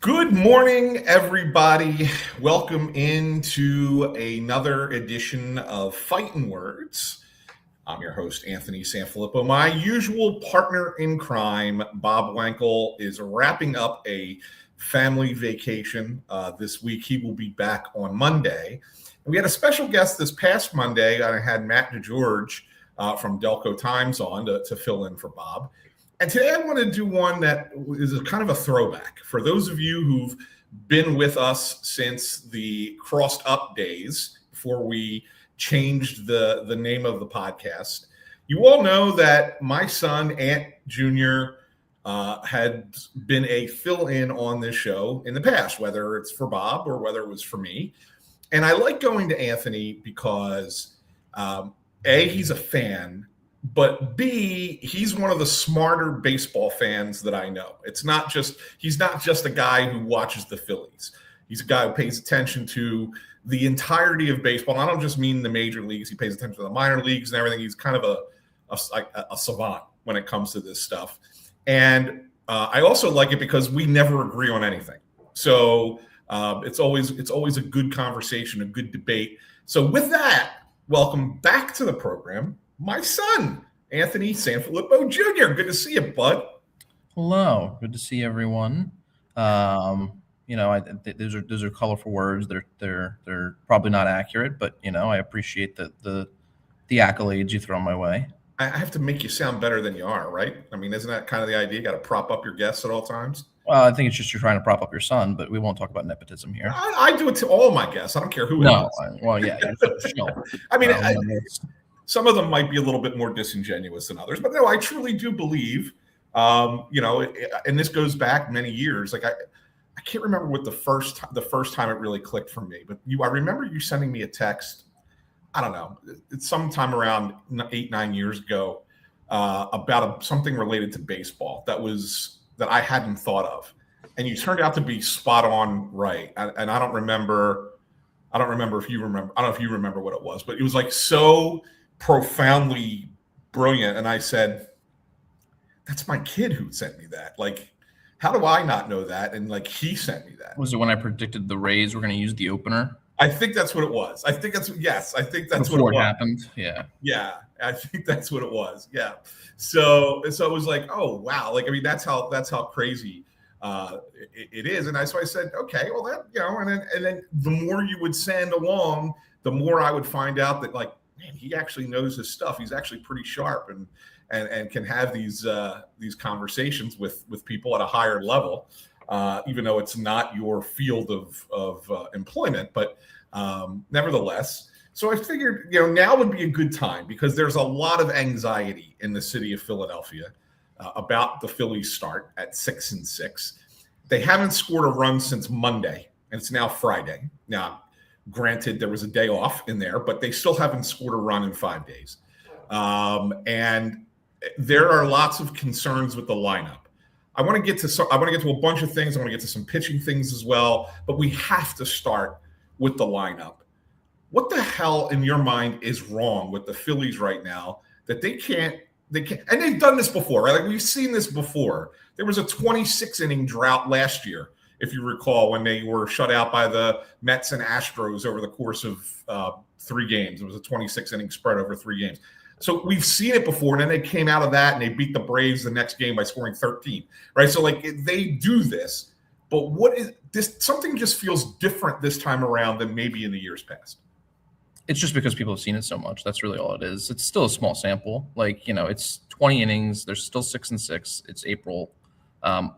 Good morning, everybody. Welcome into another edition of Fightin' Words. I'm your host, Anthony Sanfilippo. My usual partner in crime, Bob Wankel, is wrapping up a family vacation this week. He will be back on Monday. And we had a special guest this past Monday. I had Matt DeGeorge from Delco Times on to fill in for Bob. And today I want to do one that is a kind of a throwback. For those of you who've been with us since the Crossed Up days, before we changed the name of the podcast, you all know that my son, Ant Jr., had been a fill-in on this show in the past, whether it's for Bob or whether it was for me. And I like going to Anthony because, A, he's a fan, but B, he's one of the smarter baseball fans that I know. He's not just a guy who watches the Phillies. He's a guy who pays attention to the entirety of baseball. And I don't just mean the major leagues. He pays attention to the minor leagues and everything. He's kind of a savant when it comes to this stuff. And I also like it because we never agree on anything. So it's always a good conversation, a good debate. So with that, welcome back to the program, my son, Anthony Sanfilippo Jr. Good to see you, bud. Hello. Good to see everyone. Those are colorful words. They're probably not accurate, but I appreciate the accolades you throw my way. I have to make you sound better than you are, right? I mean, isn't that kind of the idea? You got to prop up your guests at all times. Well, I think it's just you're trying to prop up your son, but we won't talk about nepotism here. I do it to all my guests. I don't care who it is. Well, yeah. I mean, some of them might be a little bit more disingenuous than others, but no, I truly do believe, and this goes back many years. Like I can't remember what the first time it really clicked for me, but I remember you sending me a text. I don't know, it's sometime around 8-9 years ago about something related to baseball that I hadn't thought of, and you turned out to be spot on right. And I don't remember if you remember. I don't know if you remember what it was, but it was like so profoundly brilliant. And I said, that's my kid who sent me that. Like, how do I not know that? And like, he sent me that. Was it when I predicted the Rays were going to use the opener? I think that's what it was. I think that's Before it happened. Yeah. Yeah. I think that's what it was. Yeah. So it was like, oh wow. Like, I mean, that's how crazy it is. And so I said, okay, well that, and then the more you would send along, the more I would find out that, like, man, he actually knows his stuff. He's actually pretty sharp and can have these conversations with people at a higher level, even though it's not your field of employment. But nevertheless, so I figured, now would be a good time because there's a lot of anxiety in the city of Philadelphia about the Phillies start at 6-6. They haven't scored a run since Monday, and it's now Friday. Now, granted, there was a day off in there, but they still haven't scored a run in 5 days. And there are lots of concerns with the lineup. I want to get to a bunch of things. I want to get to some pitching things as well, but we have to start with the lineup. What the hell in your mind is wrong with the Phillies right now that they can't, and they've done this before, right? Like, we've seen this before. There was a 26-inning drought last year, if you recall, when they were shut out by the Mets and Astros over the course of 3 games. It was a 26-inning spread over 3 games. So we've seen it before, and then they came out of that and they beat the Braves the next game by scoring 13, right? So like, they do this, but what is this? Something just feels different this time around than maybe in the years past. It's just because people have seen it so much. That's really all it is. It's still a small sample. Like, it's 20 innings. There's still 6-6. It's April. Now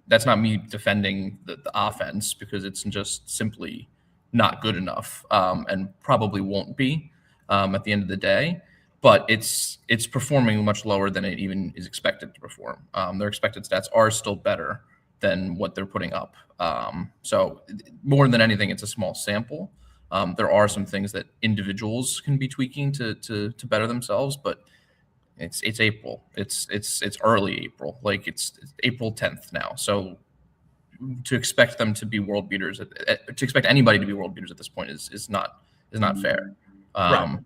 that's not me defending the offense because it's just simply not good enough, and probably won't be at the end of the day. But it's performing much lower than it even is expected to perform. Their expected stats are still better than what they're putting up. So more than anything, it's a small sample. There are some things that individuals can be tweaking to better themselves, but it's April. It's early April. Like, it's April 10th now. So to expect them to be world beaters, to expect anybody to be world beaters at this point is not fair. Right.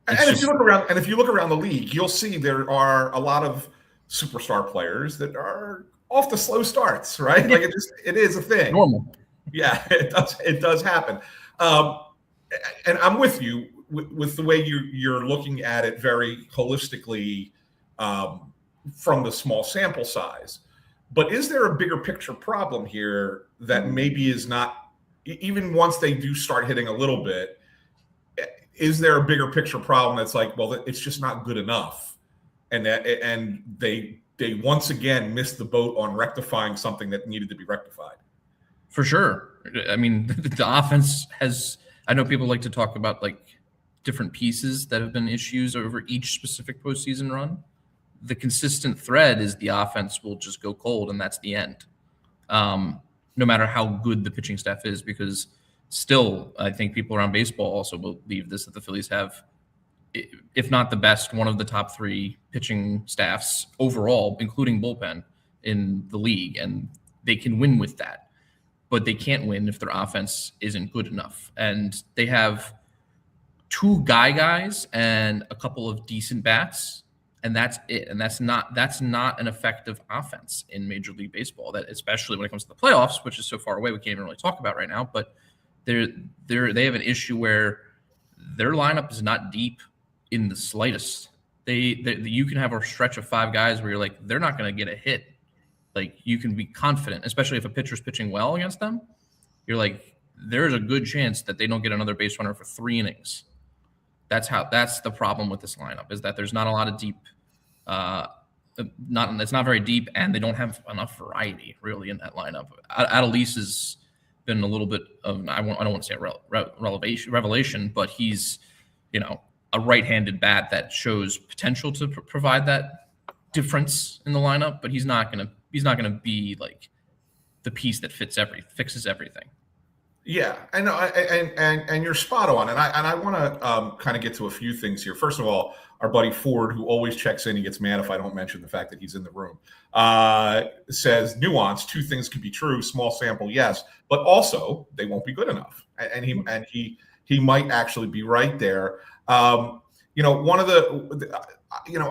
And if you look around the league, you'll see there are a lot of superstar players that are off the slow starts, right? Like it is a thing. Normal. Yeah, it does happen. And I'm with you with the way you're looking at it very holistically from the small sample size. But is there a bigger picture problem here that maybe is not, even once they do start hitting a little bit, is there a bigger picture problem that's like, well, it's just not good enough, and they once again missed the boat on rectifying something that needed to be rectified? For sure. I mean, the offense has, I know people like to talk about like different pieces that have been issues over each specific postseason run. The consistent thread is the offense will just go cold, and that's the end. No matter how good the pitching staff is, because still, I think people around baseball also believe this, that the Phillies have, if not the best, one of the top 3 pitching staffs overall, including bullpen, in the league, and they can win with that. But they can't win if their offense isn't good enough. And they have 2 guys and a couple of decent bats, and that's it. And that's not an effective offense in Major League Baseball. That, especially when it comes to the playoffs, which is so far away, we can't even really talk about right now. But they have an issue where their lineup is not deep in the slightest. You can have a stretch of 5 guys where you're like, they're not going to get a hit. Like, you can be confident, especially if a pitcher's pitching well against them. You're like, there's a good chance that they don't get another base runner for 3 innings. That's the problem with this lineup, is that there's not a lot of deep, it's not very deep, and they don't have enough variety really in that lineup. Adelise has been a little bit of, I don't want to say a revelation, but he's, a right-handed bat that shows potential to provide that difference in the lineup, but he's not gonna be like the piece that fixes everything. Yeah, and you're spot on, and I want to kind of get to a few things here. First of all, our buddy Ford, who always checks in, he gets mad if I don't mention the fact that he's in the room, says nuance. 2 things could be true: small sample, yes, but also they won't be good enough, and he might actually be right there. One of the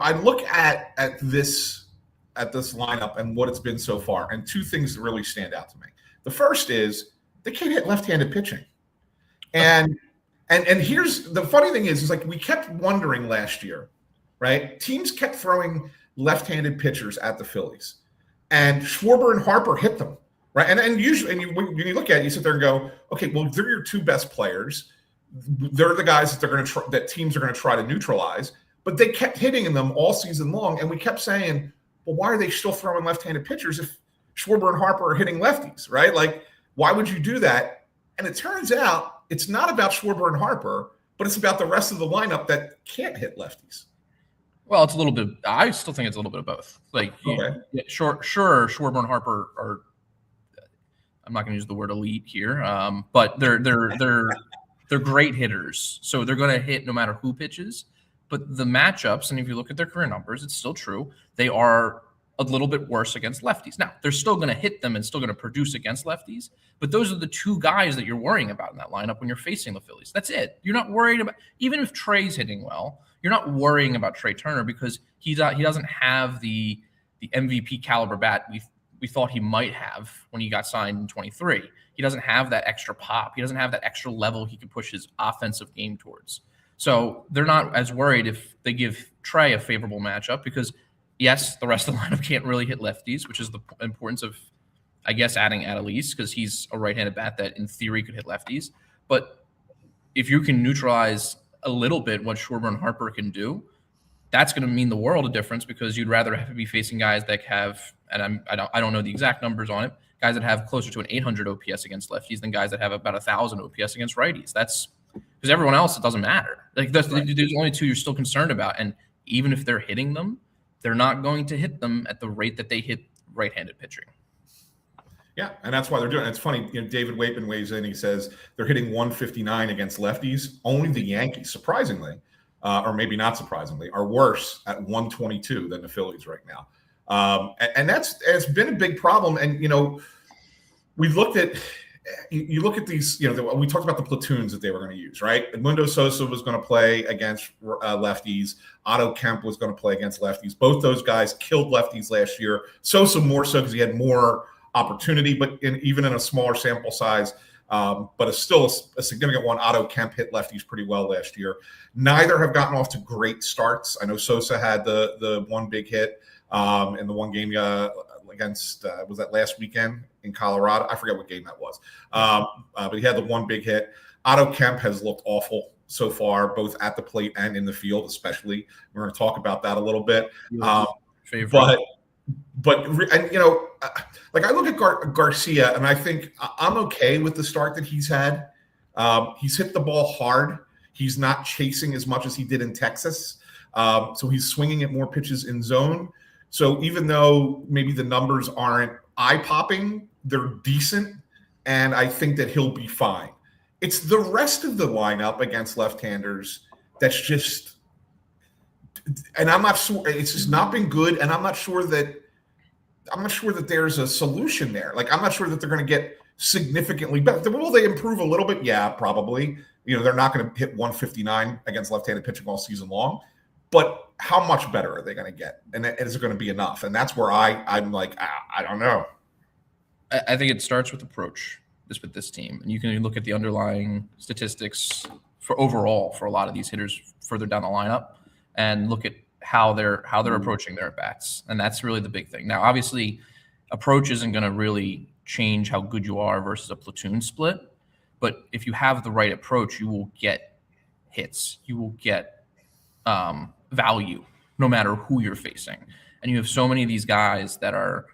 I look at this lineup and what it's been so far, and 2 things really stand out to me. The first is they can't hit left-handed pitching. And here's the funny thing is like we kept wondering last year, right? Teams kept throwing left-handed pitchers at the Phillies, and Schwarber and Harper hit them, right? And usually, when you look at it, you sit there and go, okay, well, they're your 2 best players. They're the guys that teams are going to try to neutralize, but they kept hitting them all season long, and we kept saying, well, why are they still throwing left-handed pitchers if Schwarber and Harper are hitting lefties, right? Like, why would you do that? And it turns out it's not about Schwarber and Harper, but it's about the rest of the lineup that can't hit lefties. Well, it's a little bit. I still think it's a little bit of both. Like, okay. Sure, Schwarber and Harper are. I'm not going to use the word elite here, but they're great hitters, so they're going to hit no matter who pitches. But the matchups, and if you look at their career numbers, it's still true. They are a little bit worse against lefties. Now, they're still going to hit them and still going to produce against lefties, but those are the 2 guys that you're worrying about in that lineup when you're facing the Phillies. That's it. You're not worried about, even if Trey's hitting well, you're not worrying about Trey Turner because he doesn't have the MVP caliber bat we thought he might have when he got signed in 23. He doesn't have that extra pop. He doesn't have that extra level he can push his offensive game towards. So they're not as worried if they give Trey a favorable matchup because, yes, the rest of the lineup can't really hit lefties, which is the importance of, I guess, adding Adelise because he's a right-handed bat that in theory could hit lefties. But if you can neutralize a little bit what Schwarber and Harper can do, that's going to mean the world of difference because you'd rather have to be facing guys that have, and I don't know the exact numbers on it, guys that have closer to an 800 OPS against lefties than guys that have about 1,000 OPS against righties. That's because everyone else, it doesn't matter. Like there's only 2 you're still concerned about, and even if they're hitting them, they're not going to hit them at the rate that they hit right-handed pitching. Yeah, and that's why they're doing it. It's funny, David Waitman weighs in. He says they're hitting 159 against lefties. Only the Yankees, surprisingly, or maybe not surprisingly, are worse at 122 than the Phillies right now. And it's been a big problem. And, we looked at, you look at these, we talked about the platoons that they were going to use, right? Edmundo Sosa was going to play against lefties. Otto Kemp was going to play against lefties. Both those guys killed lefties last year. Sosa more so because he had more opportunity, but even in a smaller sample size, but it's still a significant one. Otto Kemp hit lefties pretty well last year. Neither have gotten off to great starts. I know Sosa had the one big hit in the one game against, was that last weekend in Colorado? I forget what game that was. But he had the one big hit. Otto Kemp has looked awful so far, both at the plate and in the field, especially. We're going to talk about that a little bit. But like I look at Garcia, and I think I'm okay with the start that he's had. He's hit the ball hard. He's not chasing as much as he did in Texas. So he's swinging at more pitches in zone. So even though maybe the numbers aren't eye-popping, they're decent, and I think that he'll be fine. It's the rest of the lineup against left-handers that's just – and I'm not sure – it's just not been good, and I'm not sure that there's a solution there. Like, I'm not sure that they're going to get significantly better. Will they improve a little bit? Yeah, probably. They're not going to hit 159 against left-handed pitching all season long. But how much better are they going to get? And is it going to be enough? And that's where I'm like, I don't know. I think it starts with approach with this team. And you can look at the underlying statistics for overall for a lot of these hitters further down the lineup and look at how they're approaching their at-bats. And that's really the big thing. Now, obviously, approach isn't going to really change how good you are versus a platoon split. But if you have the right approach, you will get hits. You will get value no matter who you're facing. And you have so many of these guys that are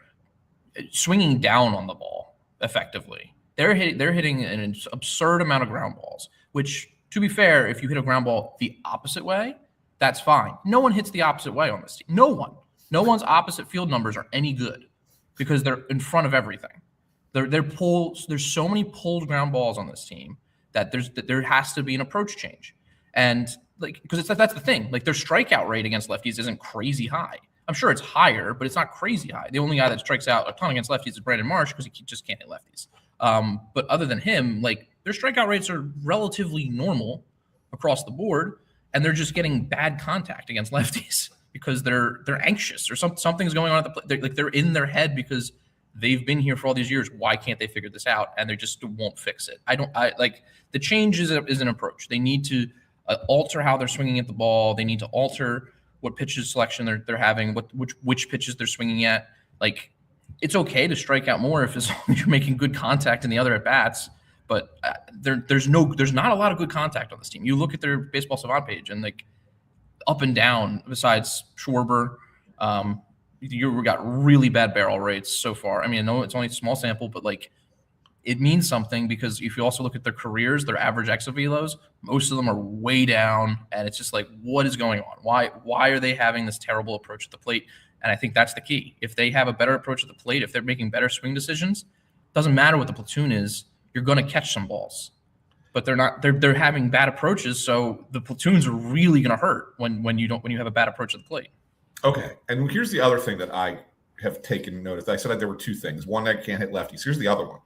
swinging down on the ball effectively. They're hitting an absurd amount of ground balls, which, to be fair, if you hit a ground ball the opposite way, that's fine. No one hits the opposite way on this team. No one. No one's opposite field numbers are any good because they're in front of everything. There's so many pulled ground balls on this team that there has to be an approach change. And because that's the thing. Like, their strikeout rate against lefties isn't crazy high. I'm sure it's higher, but it's not crazy high. The only guy that strikes out a ton against lefties is Brandon Marsh because he just can't hit lefties. But other than him, like, their strikeout rates are relatively normal across the board, and they're just getting bad contact against lefties because they're anxious or something's going on at the plate. They're in their head because they've been here for all these years. Why can't they figure this out? And they just won't fix it. The change is an approach. They need to alter how they're swinging at the ball. They need to alter what pitches selection they're having, which pitches they're swinging at. Like, it's okay to strike out more as long as you're making good contact in the other at bats. But there's not a lot of good contact on this team. You look at their Baseball Savant page and like up and down. Besides Schwarber, you got really bad barrel rates so far. I mean, I know it's only a small sample, but like, it means something because if you also look at their careers, their average exit velos, most of them are way down, and it's just like, what is going on? Why are they having this terrible approach at the plate? And I think that's the key. If they have a better approach at the plate, if they're making better swing decisions, doesn't matter what the platoon is, you're going to catch some balls. But they're not. They're having bad approaches, so the platoons are really going to hurt when you have a bad approach at the plate. Okay, and here's the other thing that I have taken notice. I said that there were two things. One, that can't hit lefties. Here's the other one.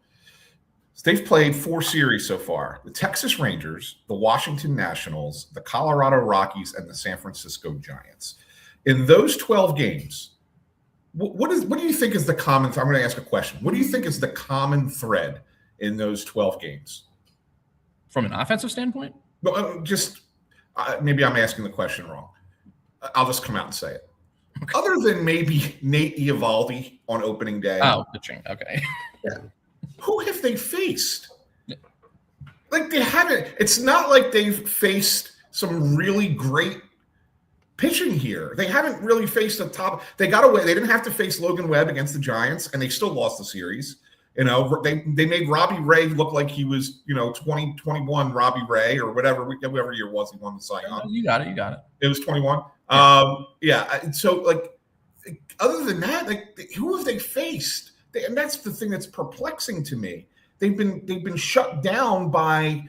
So they've played 4 series so far: the Texas Rangers, the Washington Nationals, the Colorado Rockies, and the San Francisco Giants. In those 12 games, what do you think is the common? I'm going to ask a question. What do you think is the common thread in those 12 games? From an offensive standpoint? Well, maybe I'm asking the question wrong. I'll just come out and say it. Okay. Other than maybe Nate Eovaldi on opening day. Oh, pitching. Okay. Yeah. Who have they faced? Like, they haven't. It's not like they've faced some really great pitching here. They haven't really faced a top. They got away. They didn't have to face Logan Webb against the Giants, and they still lost the series. They made Robbie Ray look like he was, 2021 Robbie Ray or whatever year was he won the Cy Young. You got it. It was 21. Yeah. So, like, other than that, like, who have they faced? And that's the thing that's perplexing to me. They've been shut down by,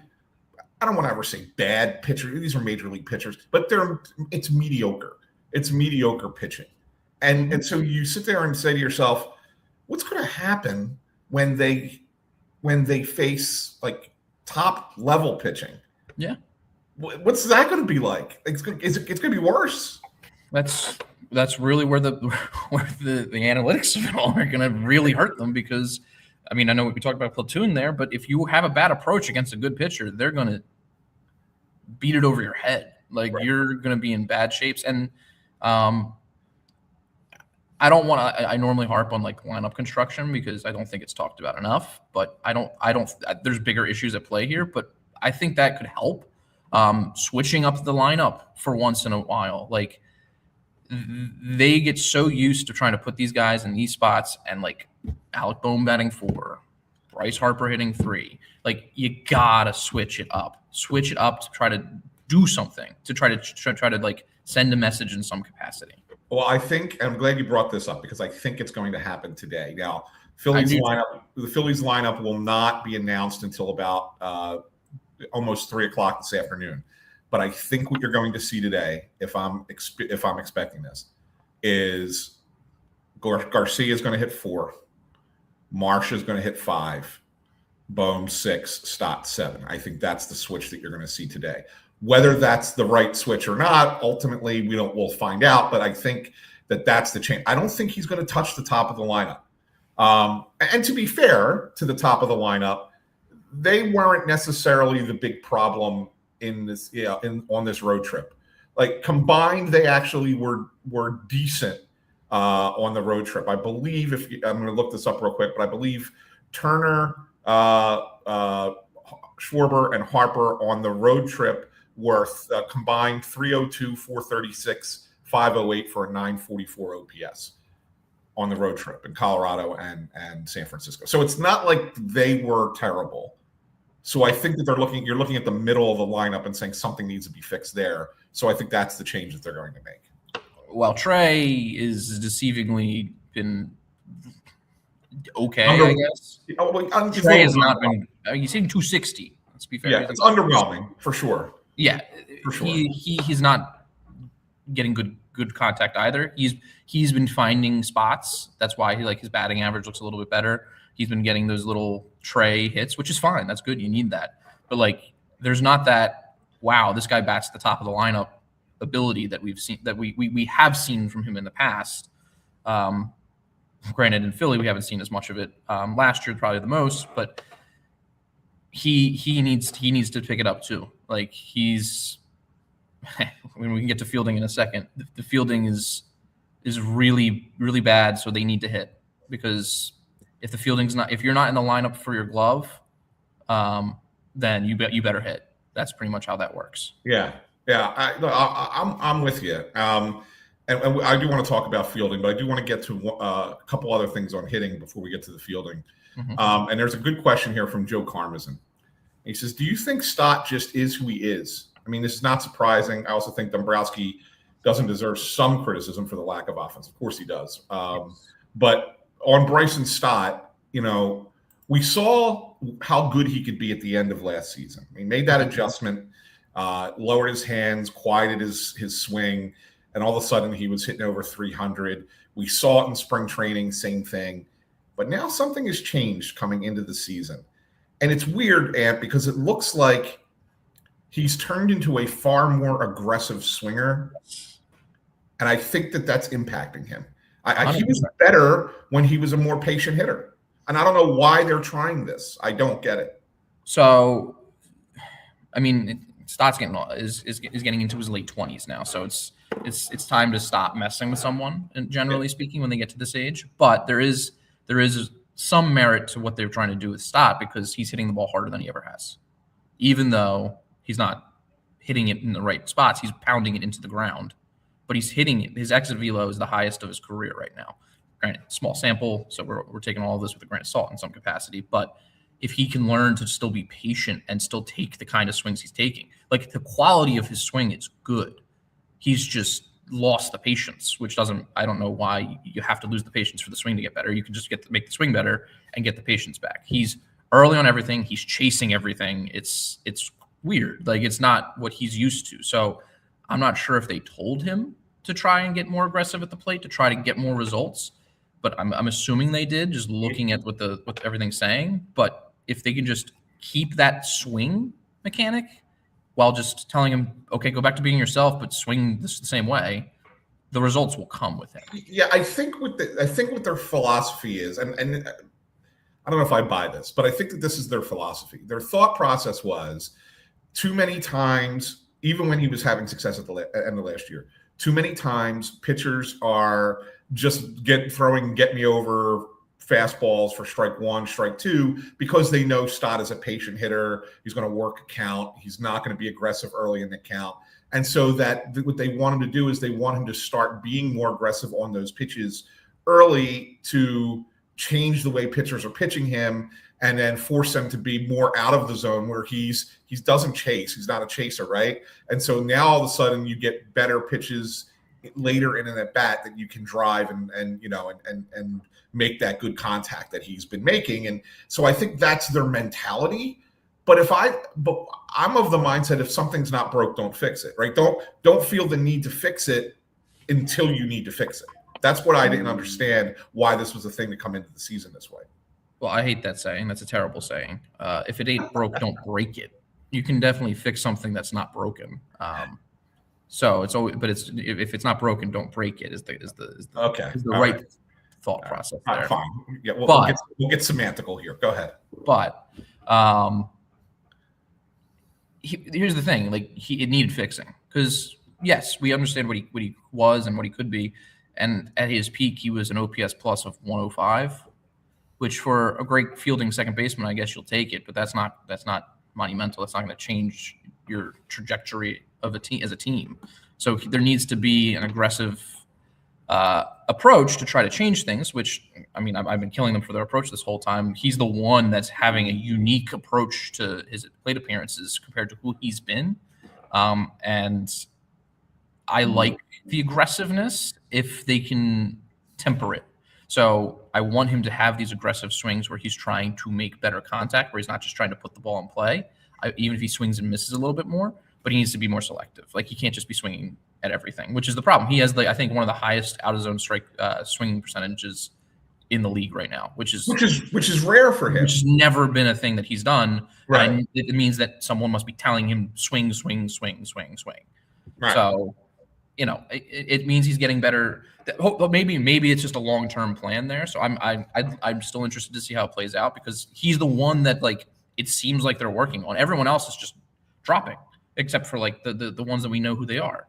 I don't want to ever say bad pitchers. These are major league pitchers, but it's mediocre. It's mediocre pitching. And so you sit there and say to yourself, what's going to happen when when they face like top level pitching. Yeah. What's that going to be like? It's going to be worse. That's really where the analytics of it all are going to really hurt them, because I mean, I know we talked about platoon there, but if you have a bad approach against a good pitcher, they're going to beat it over your head. Like, right. You're going to be in bad shapes. And I don't want to, I normally harp on like lineup construction because I don't think it's talked about enough, but I don't, there's bigger issues at play here, but I think that could help. Switching up the lineup for once in a while. Like, they get so used to trying to put these guys in these spots, and like Alec Bohm batting 4, Bryce Harper hitting 3. Like, you gotta switch it up to try to do something, to try to like send a message in some capacity. Well, I think, and I'm glad you brought this up because I think it's going to happen today. Now, the Phillies lineup will not be announced until about almost 3:00 this afternoon. But I think what you're going to see today, if I'm expecting this, is Garcia is going to hit 4, Marsh is going to hit 5, Bohm 6, Stott 7. I think that's the switch that you're going to see today. Whether that's the right switch or not, ultimately we'll find out. But I think that's the change. I don't think he's going to touch the top of the lineup. And to be fair to the top of the lineup, they weren't necessarily the big problem in this, on this road trip. Like, combined, they actually were decent on the road trip. I believe, I'm going to look this up real quick, but I believe Turner, Schwarber, and Harper on the road trip were combined 302, 436, 508 for a 944 OPS on the road trip in Colorado and San Francisco. So it's not like they were terrible. So I think that you're looking at the middle of the lineup and saying something needs to be fixed there. So I think that's the change that they're going to make. Well, Trey is deceivingly been okay, I guess. Trey has not been. He's hitting 260. Let's be fair. Yeah, it's underwhelming for sure. Yeah, for sure. He's not getting good contact either. He's been finding spots. That's why his batting average looks a little bit better. He's been getting those little Trey hits, which is fine. That's good. You need that. But like, there's not that, wow, this guy bats at the top of the lineup ability that we've seen, that we have seen from him in the past. Granted, in Philly, we haven't seen as much of it. Last year, probably the most, but he needs to pick it up too. Like, when we can get to fielding in a second, the fielding is really, really bad. So they need to hit, because if the fielding's if you're not in the lineup for your glove, then you better hit. That's pretty much how that works. Yeah. I'm with you. And I do want to talk about fielding, but I do want to get to a couple other things on hitting before we get to the fielding. Mm-hmm. And there's a good question here from Joe Karmazin. He says, "Do you think Stott just is who he is?" I mean, this is not surprising. I also think Dombrowski doesn't deserve some criticism for the lack of offense. Of course he does. But on Bryson Stott, we saw how good he could be at the end of last season. He made that adjustment, lowered his hands, quieted his swing, and all of a sudden he was hitting over 300. We saw it in spring training, same thing. But now something has changed coming into the season. And it's weird, Ant, because it looks like he's turned into a far more aggressive swinger. And I think that's impacting him. He was better when he was a more patient hitter. And I don't know why they're trying this. I don't get it. So, I mean, Stott's is getting into his late 20s now. So it's time to stop messing with someone, and generally speaking, when they get to this age. But there is some merit to what they're trying to do with Stott, because he's hitting the ball harder than he ever has. Even though he's not hitting it in the right spots, he's pounding it into the ground. But he's hitting it. His exit velo is the highest of his career right now. Granted, small sample, so we're taking all of this with a grain of salt in some capacity. But if he can learn to still be patient and still take the kind of swings he's taking, like, the quality of his swing is good. He's just lost the patience, which I don't know why you have to lose the patience for the swing to get better. You can just make the swing better and get the patience back. He's early on everything. He's chasing everything. It's weird. Like, it's not what he's used to. So I'm not sure if they told him to try and get more aggressive at the plate to try to get more results, but I'm assuming they did, just looking at what everything's saying. But if they can just keep that swing mechanic while just telling him, okay, go back to being yourself, but swing this the same way, the results will come with it. Yeah, I think what their philosophy is, and I don't know if I buy this, but I think that this is their philosophy. Their thought process was too many times, even when he was having success at the end of last year, too many times pitchers are just throwing get me over fastballs for strike one, strike two, because they know Stott is a patient hitter. He's going to work a count. He's not going to be aggressive early in the count. And so that what they want him to do is they want him to start being more aggressive on those pitches early to change the way pitchers are pitching him, and then force him to be more out of the zone where he doesn't chase. He's not a chaser, right? And so now all of a sudden you get better pitches later in an at bat that you can drive and make that good contact that he's been making. And so I think that's their mentality. But I'm of the mindset, if something's not broke, don't fix it, right? Don't feel the need to fix it until you need to fix it. That's what I didn't understand, why this was a thing to come into the season this way. Well, I hate that saying. That's a terrible saying. If it ain't broke, don't break it. You can definitely fix something that's not broken. So it's always, but if it's not broken, don't break it. Is the right thought process there. Fine. Yeah, we'll get semantical here. Go ahead. But here's the thing: like it needed fixing, because yes, we understand what he was and what he could be, and at his peak, he was an OPS plus of 105, which for a great fielding second baseman, I guess you'll take it, but that's not monumental. That's not going to change your trajectory of a team as a team. So there needs to be an aggressive approach to try to change things, which, I mean, I've been killing them for their approach this whole time. He's the one that's having a unique approach to his plate appearances compared to who he's been. And I like the aggressiveness if they can temper it. So I want him to have these aggressive swings where he's trying to make better contact, where he's not just trying to put the ball in play, even if he swings and misses a little bit more, but he needs to be more selective. Like, he can't just be swinging at everything, which is the problem. He has, I think, one of the highest out of zone strike swinging percentages in the league right now, which is rare for him. Which has never been a thing that he's done. Right. And it means that someone must be telling him swing, swing, swing, swing, swing. Right. So, it means he's getting better. Maybe it's just a long-term plan there. So I'm still interested to see how it plays out, because he's the one that, like, it seems like they're working on. Everyone else is just dropping, except for like the ones that we know who they are.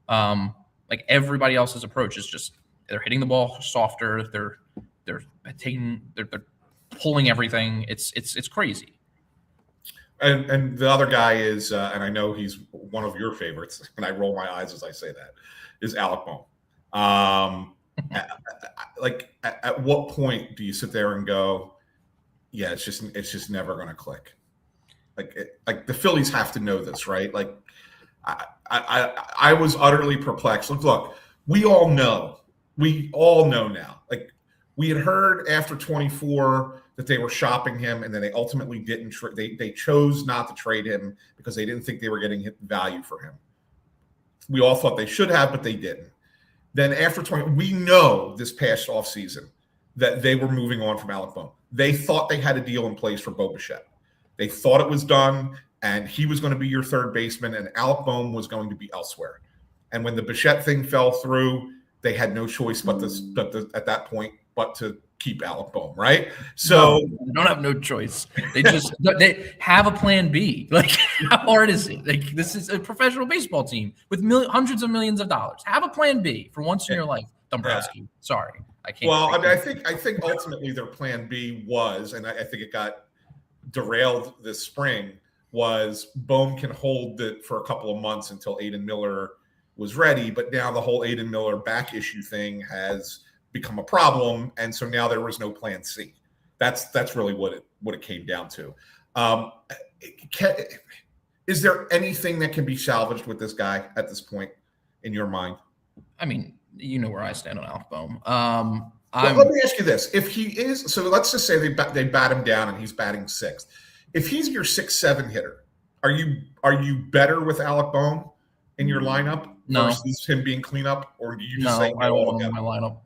Like, everybody else's approach is just, they're hitting the ball softer. They're pulling everything. It's crazy. And the other guy is, and I know he's one of your favorites, and I roll my eyes as I say that, is Alec Bohm. At what point do you sit there and go, yeah, it's just never going to click? Like the Phillies have to know this, right? Like, I was utterly perplexed. Look, we all know now. Like, we had heard after 24 that they were shopping him, and then they ultimately didn't. They chose not to trade him because they didn't think they were getting value for him. We all thought they should have, but they didn't. Then after 20, we know this past offseason that they were moving on from Alec Bohm. They thought they had a deal in place for Bo Bichette. They thought it was done, and he was going to be your third baseman, and Alec Bohm was going to be elsewhere. And when the Bichette thing fell through, they had no choice at that point but to keep Alec Bohm, right? So they don't have no choice. They have a plan B. Like, how hard is it? Like, this is a professional baseball team with hundreds of millions of dollars. Have a plan B for once in your life, Dombrowski. Yeah. Sorry, I can't. Well, I think ultimately their plan B was, and I think it got derailed this spring, was Bohm can hold it for a couple of months until Aiden Miller was ready. But now the whole Aiden Miller back issue thing has become a problem, and so now there was no plan C. That's really what it came down to. Is there anything that can be salvaged with this guy at this point, in your mind? I mean, you know where I stand on Alec Bohm. Let me ask you this: if he is, so let's just say they bat him down and he's batting sixth. If he's your 6-7 hitter, are you better with Alec Bohm in your lineup versus him being cleanup, or do you just say I don't want him in my lineup?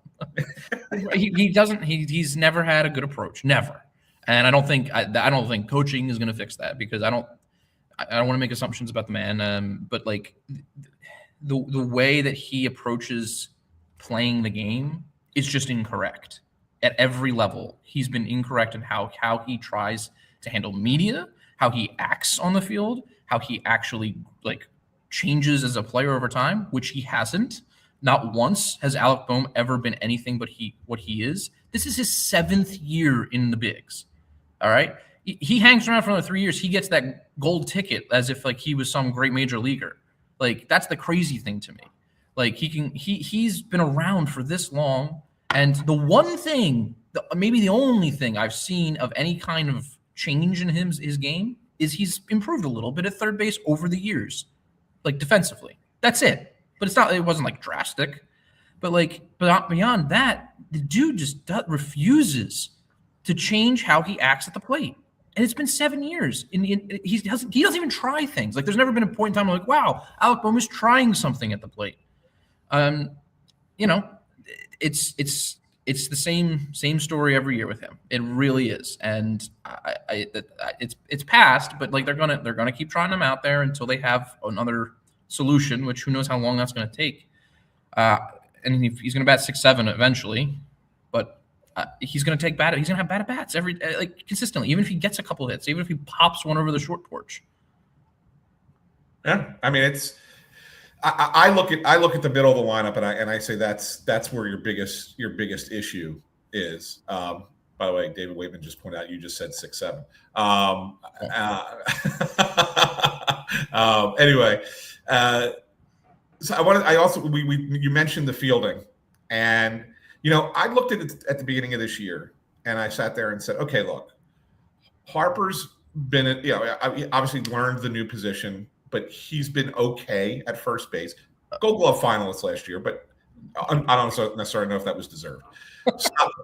He doesn't. He's never had a good approach. Never. And I don't think coaching is going to fix that, because I don't want to make assumptions about the man. But like the way that he approaches playing the game is just incorrect at every level. He's been incorrect in how he tries to handle media, how he acts on the field, how he actually like changes as a player over time, which he hasn't. Not once has Alec Boehm ever been anything but what he is. This is his 7th year in the bigs. All right. He hangs around for another 3 years. He gets that gold ticket as if like he was some great major leaguer. Like, that's the crazy thing to me. Like, he's been around for this long. And the one thing, maybe the only thing I've seen of any kind of change in his game is he's improved a little bit at third base over the years, like defensively. That's it. But it wasn't like drastic. But beyond that, the dude just refuses to change how he acts at the plate. And it's been 7 years. He doesn't even try things. Like, there's never been a point in time where like, wow, Alec Boehm is trying something at the plate. It's the same story every year with him. It really is. And it's past, but like they're gonna keep trying him out there until they have another solution, which who knows how long that's going to take. And he's going to bat 6-7 eventually, but he's going to have bad at bats consistently, even if he gets a couple hits, even if he pops one over the short porch. Yeah, I mean, I look at the middle of the lineup and I say that's where your biggest issue is. By the way, David Waitman just pointed out you just said 6-7. Anyway, so you mentioned the fielding, and I looked at it at the beginning of this year, and I sat there and said, okay, look, Harper's been obviously learned the new position, but he's been okay at first base. Gold Glove finalist last year, but I don't necessarily know if that was deserved.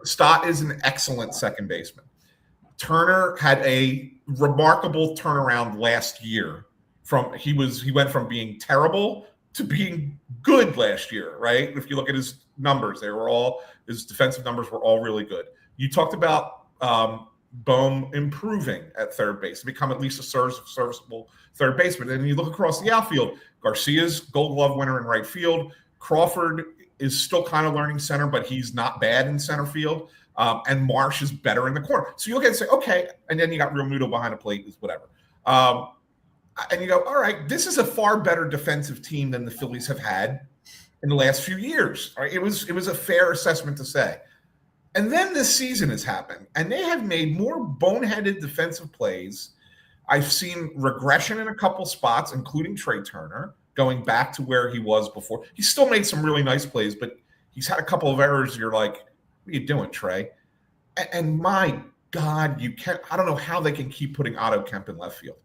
Stott is an excellent second baseman. Turner had a remarkable turnaround last year. He went from being terrible to being good last year, right? If you look at his numbers, his defensive numbers were all really good. You talked about Boehm improving at third base to become at least a serviceable third baseman. And you look across the outfield, Garcia's Gold Glove winner in right field. Crawford is still kind of learning center, but he's not bad in center field. And Marsh is better in the corner. So you look at it and say, okay, and then you got Real Muto behind the plate, is whatever. And you go, all right, this is a far better defensive team than the Phillies have had in the last few years. Right? It was a fair assessment to say. And then this season has happened, and they have made more boneheaded defensive plays. I've seen regression in a couple spots, including Trey Turner, going back to where he was before. He still made some really nice plays, but he's had a couple of errors. You're like, what are you doing, Trey? And my God, I don't know how they can keep putting Otto Kemp in left field.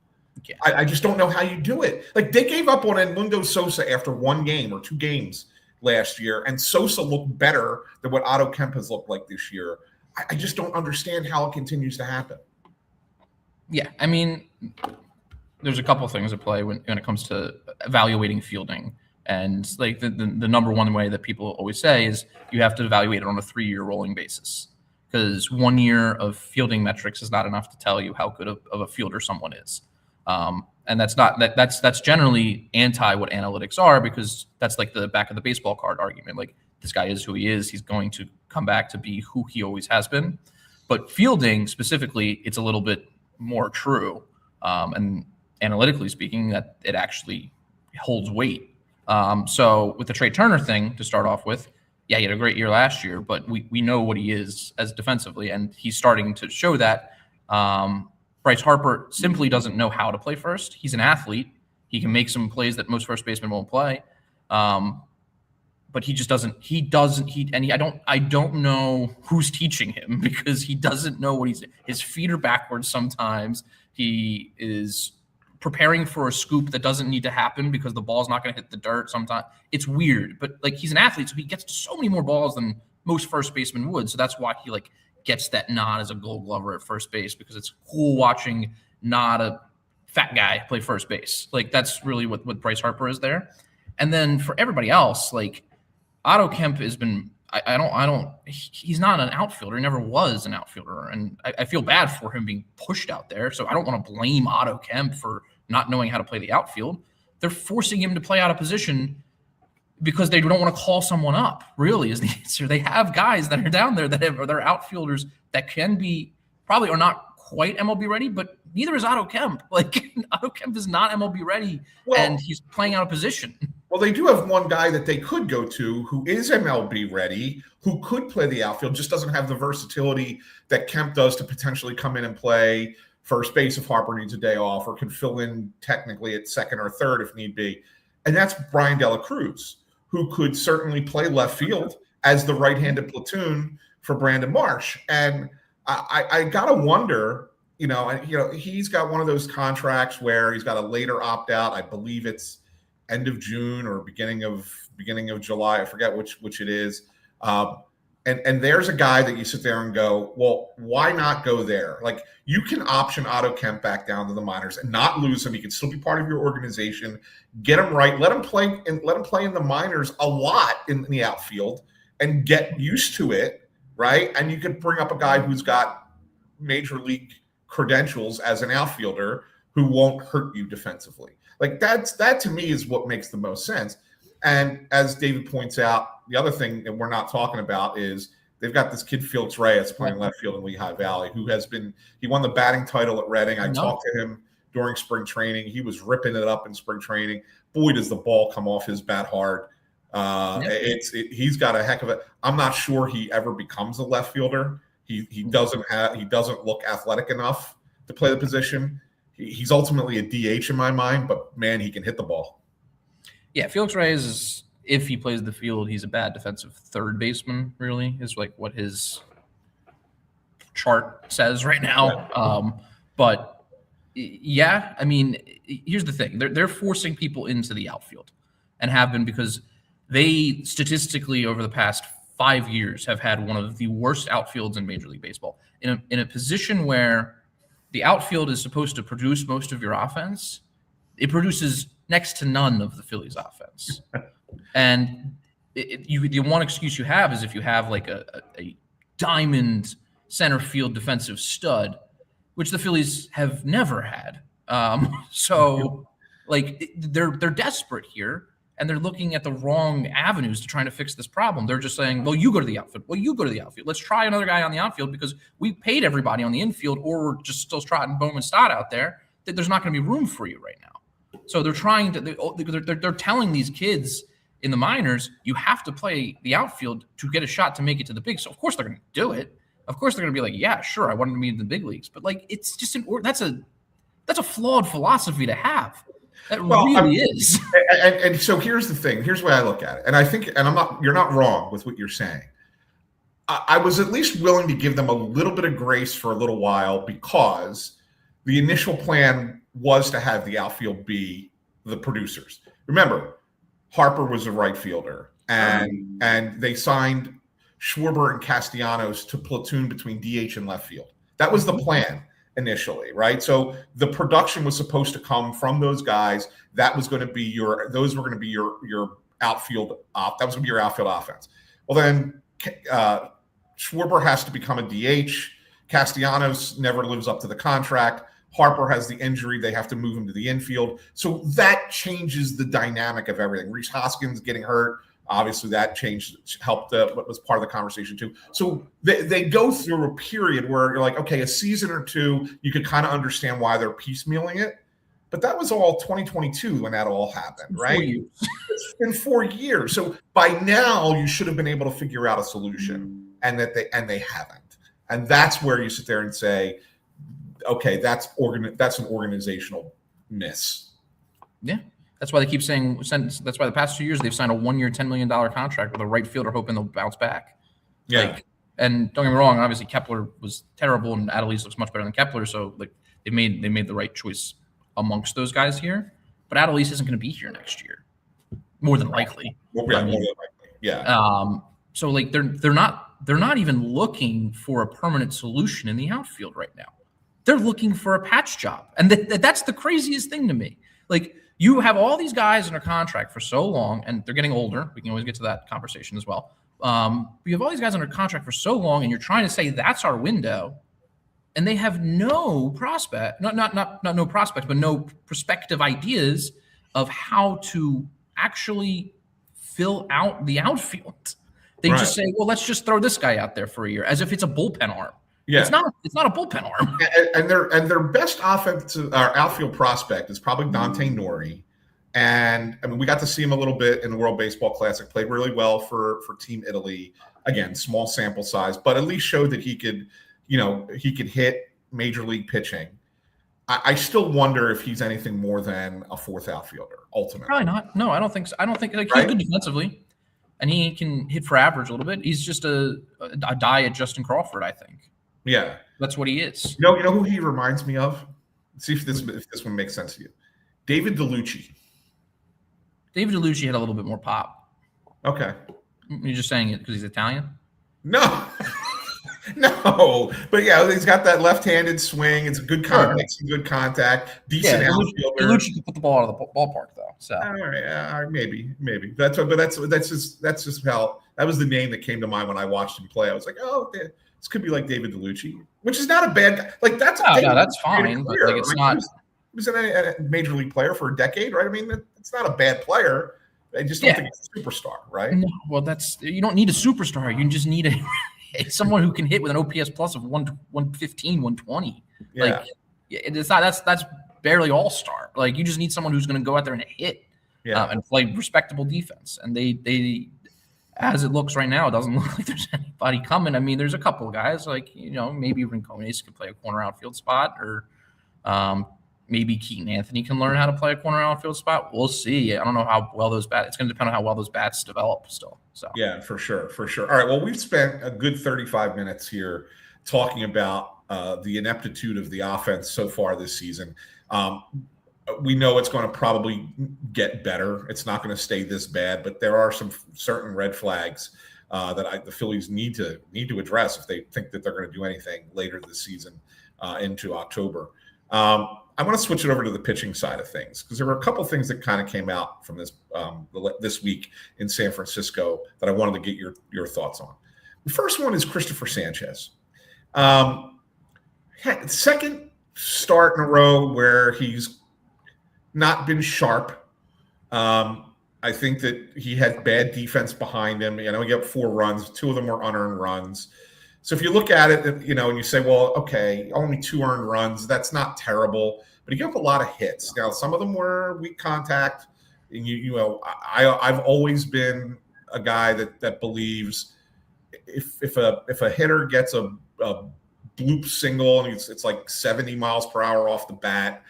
Yeah. I just don't know how you do it. Like, they gave up on Edmundo Sosa after one game or two games last year, and Sosa looked better than what Otto Kemp has looked like this year. I just don't understand how it continues to happen. Yeah, I mean, there's a couple of things at play when it comes to evaluating fielding. And like the number one way that people always say is you have to evaluate it on a 3-year rolling basis, because 1 year of fielding metrics is not enough to tell you how good of a fielder someone is. And that's generally anti what analytics are, because that's like the back of the baseball card argument. Like, this guy is who he is. He's going to come back to be who he always has been. But fielding specifically, it's a little bit more true. And analytically speaking, that it actually holds weight. So with the Trey Turner thing to start off with, yeah, he had a great year last year, but we know what he is as defensively, and he's starting to show that. Bryce Harper simply doesn't know how to play first. He's an athlete. He can make some plays that most first basemen won't play. But he just doesn't. I don't know who's teaching him, because he doesn't know what his feet are backwards sometimes. He is preparing for a scoop that doesn't need to happen because the ball's not going to hit the dirt sometimes. It's weird, but like, he's an athlete, so he gets to so many more balls than most first basemen would. So that's why he like gets that nod as a Gold Glover at first base, because it's cool watching not a fat guy play first base. Like, that's really what Bryce Harper is there. And then for everybody else, like, Otto Kemp has been he's not an outfielder. He never was an outfielder. And I feel bad for him being pushed out there. So I don't want to blame Otto Kemp for not knowing how to play the outfield. They're forcing him to play out of position because they don't want to call someone up, really, is the answer. They have guys that are down there they're outfielders that can be, probably are not quite MLB ready, but neither is Otto Kemp. Like, Otto Kemp is not MLB ready, and he's playing out of position. Well, they do have one guy that they could go to who is MLB ready, who could play the outfield, just doesn't have the versatility that Kemp does to potentially come in and play first base if Harper needs a day off, or can fill in technically at second or third if need be. And that's Brian De La Cruz, who could certainly play left field as the right-handed platoon for Brandon Marsh. And I gotta wonder, he's got one of those contracts where he's got a later opt-out. I believe it's end of June or beginning of July. I forget which it is. And there's a guy that you sit there and go, well, why not go there? Like, you can option Otto Kemp back down to the minors and not lose him. He can still be part of your organization. Get him right. Let him play in the minors a lot in the outfield and get used to it, right? And you can bring up a guy who's got major league credentials as an outfielder who won't hurt you defensively. Like, that to me is what makes the most sense. And as David points out, the other thing that we're not talking about is they've got this kid Felix Reyes playing left field in Lehigh Valley, he won the batting title at Reading. I talked to him during spring training. He was ripping it up in spring training. Boy, does the ball come off his bat hard. He's got a heck of a. I'm not sure he ever becomes a left fielder. He doesn't look athletic enough to play the position. He's ultimately a DH in my mind, but man, he can hit the ball. Yeah, Felix Reyes is, if he plays the field, he's a bad defensive third baseman, really, is like what his chart says right now. Yeah. But yeah, I mean, here's the thing. They're forcing people into the outfield and have been, because they statistically over the past 5 years have had one of the worst outfields in Major League Baseball. In a position where the outfield is supposed to produce most of your offense, it produces next to none of the Phillies offense. And the one excuse you have is if you have like a diamond center field defensive stud, which the Phillies have never had. So like they're desperate here, and they're looking at the wrong avenues to trying to fix this problem. They're just saying, well, you go to the outfield. Well, you go to the outfield. Let's try another guy on the outfield because we paid everybody on the infield, or we're just still trotting Bowman Stott out there. That there's not going to be room for you right now. So they're trying to, they're telling these kids in the minors, you have to play the outfield to get a shot to make it to the big. So of course they're going to do it. Of course they're going to be like, yeah, sure, I wanted to be in the big leagues. But like, it's just that's a flawed philosophy to have. That really is. And so here's the thing. Here's the way I look at it. And I think, you're not wrong with what you're saying. I was at least willing to give them a little bit of grace for a little while, because the initial plan was to have the outfield be the producers. Remember, Harper was a right fielder, and they signed Schwarber and Castellanos to platoon between DH and left field. That was the plan initially, right? So the production was supposed to come from those guys. That was going to be your outfield. That was going to be your outfield offense. Well, then Schwarber has to become a DH. Castellanos never lives up to the contract. Harper has the injury. They have to move him to the infield. So that changes the dynamic of everything. Rhys Hoskins getting hurt, obviously that helped what was part of the conversation too. So they go through a period where you're like, okay, a season or two, you could kind of understand why they're piecemealing it. But that was all 2022 when that all happened, right? It's been 4 years. So by now you should have been able to figure out a solution, and they haven't. And that's where you sit there and say, okay, that's an organizational miss. Yeah. That's why they keep saying, that's why the past 2 years they've signed a 1 year, $10 million contract with a right fielder hoping they'll bounce back. Yeah. And don't get me wrong, obviously Kepler was terrible and Adelise looks much better than Kepler. So like they made the right choice amongst those guys here. But Adelise isn't going to be here next year, more than likely. More than likely. Yeah. So like they're not even looking for a permanent solution in the outfield right now. They're looking for a patch job. And that's the craziest thing to me. Like, you have all these guys in a contract for so long, and they're getting older. We can always get to that conversation as well. You have all these guys under contract for so long, and you're trying to say that's our window, and they have no prospect, not no prospects, but no prospective ideas of how to actually fill out the outfield. They just say, well, let's just throw this guy out there for a year, as if it's a bullpen arm. Yeah. It's not a bullpen arm. And their best offensive outfield prospect is probably Dante Nori. And I mean, we got to see him a little bit in the World Baseball Classic, played really well for Team Italy. Again, small sample size, but at least showed that he could hit major league pitching. I still wonder if he's anything more than a fourth outfielder, ultimately. Probably not. No, I don't think so. I don't think he's good defensively, and he can hit for average a little bit. He's just a diet Justin Crawford, I think. Yeah. That's what he is. You know who he reminds me of? Let's see if this one makes sense to you. David DeLucci. David DeLucci had a little bit more pop. Okay. You're just saying it because he's Italian? No. No. But yeah, he's got that left-handed swing. It's a good contact, good contact, decent outfielder. DeLucci can put the ball out of the ballpark, though. So maybe. That's just how that was the name that came to mind when I watched him play. I was like, oh, this could be like David DeLucci, which is not a bad guy. Like that's that's fine, but like it's not. He was a major league player for a decade, right? I mean, it's not a bad player. I just don't think it's a superstar, right? No, well, you don't need a superstar. You just need someone who can hit with an OPS plus of 115, 120. Yeah. Like it's not that's barely all-star. Like you just need someone who's going to go out there and hit and play respectable defense. And they as it looks right now, it doesn't look like there's anybody coming. I mean, there's a couple of guys like, maybe Rincones could play a corner outfield spot, or maybe Keaton Anthony can learn how to play a corner outfield spot. We'll see. I don't know how well it's going to depend on how well those bats develop still. So yeah, for sure. All right. Well, we've spent a good 35 minutes here talking about the ineptitude of the offense so far this season. We know it's going to probably get better. It's not going to stay this bad, but there are some certain red flags that the Phillies need to address if they think that they're going to do anything later this season into October. I want to switch it over to the pitching side of things because there were a couple things that kind of came out from this week in San Francisco that I wanted to get your thoughts on. The first one is Cristopher Sanchez. Second start in a row where he's not been sharp. I think that he had bad defense behind him. He got 4 runs. 2 of them were unearned runs. So if you look at it, and you say, well, okay, only 2 earned runs, that's not terrible. But he gave up a lot of hits. Now, some of them were weak contact. And I've always been a guy that believes if a hitter gets a bloop single and it's like 70 miles per hour off the bat,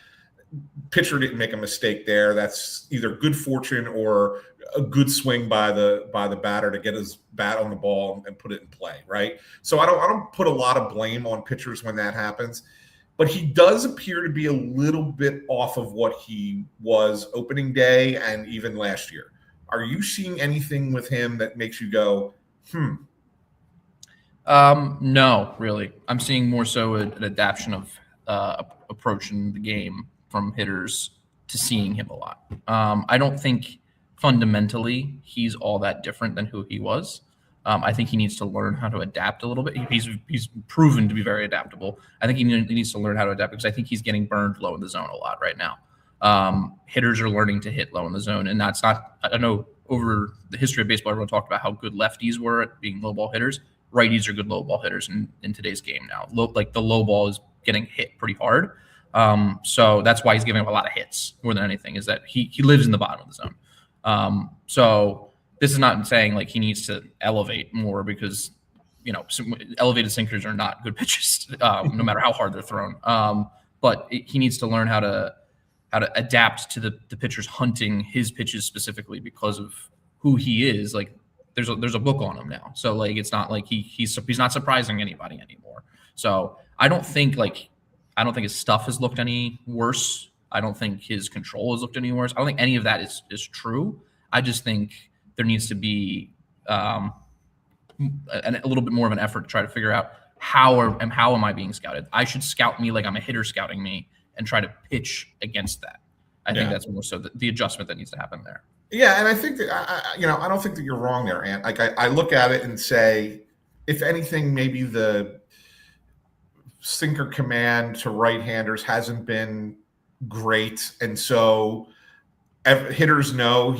pitcher didn't make a mistake there. That's either good fortune or a good swing by the batter to get his bat on the ball and put it in play, right? So I don't put a lot of blame on pitchers when that happens, but he does appear to be a little bit off of what he was opening day and even last year. Are you seeing anything with him that makes you go, No, really. I'm seeing more so an adaptation of approaching the game from hitters to seeing him a lot. I don't think fundamentally he's all that different than who he was. I think he needs to learn how to adapt a little bit. He's proven to be very adaptable. I think he needs to learn how to adapt because I think he's getting burned low in the zone a lot right now. Hitters are learning to hit low in the zone, and that's not – I know over the history of baseball, everyone talked about how good lefties were at being low ball hitters. Righties are good low ball hitters in today's game now. The low ball is getting hit pretty hard. So that's why he's giving up a lot of hits more than anything, is that he lives in the bottom of the zone. So this is not saying like he needs to elevate more because, elevated sinkers are not good pitches, no matter how hard they're thrown. But he needs to learn how to adapt to the pitchers hunting his pitches specifically because of who he is. Like there's a book on him now. So like, it's not like he's not surprising anybody anymore. So I don't think his stuff has looked any worse. I don't think his control has looked any worse. I don't think any of that is true. I just think there needs to be a little bit more of an effort to try to figure out how am I being scouted. I should scout me like I'm a hitter scouting me and try to pitch against that. I think that's more so the adjustment that needs to happen there. Yeah, and I think that I don't think that you're wrong there, Ant. Like I look at it and say, if anything, maybe the sinker command to right-handers hasn't been great, and so hitters know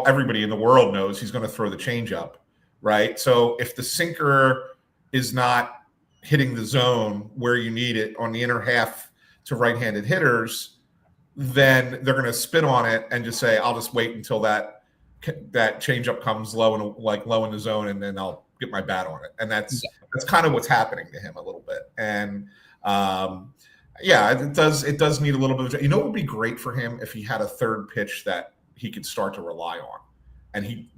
everybody in the world knows he's going to throw the changeup, right? So if the sinker is not hitting the zone where you need it on the inner half to right-handed hitters, then they're going to spit on it and just say, "I'll just wait until that changeup comes low in the zone, and then I'll get my bat on it." And that's kind of what's happening to him a little bit. And yeah, it does need a little bit of, it would be great for him if he had a third pitch that he could start to rely on. And he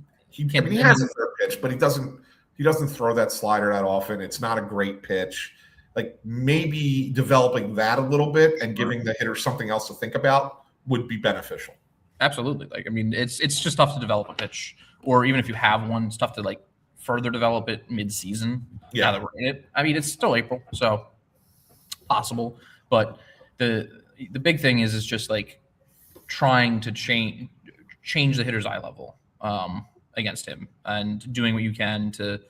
has a third pitch, but he doesn't throw that slider that often. It's not a great pitch. Like maybe developing that a little bit and giving the hitter something else to think about would be beneficial. Absolutely. Like, I mean, it's just tough to develop a pitch, or even if you have one, it's tough to like further develop it mid-season. Yeah. Now that we're in it. I mean, it's still April, so possible. But the big thing is just like trying to change the hitter's eye level against him and doing what you can to.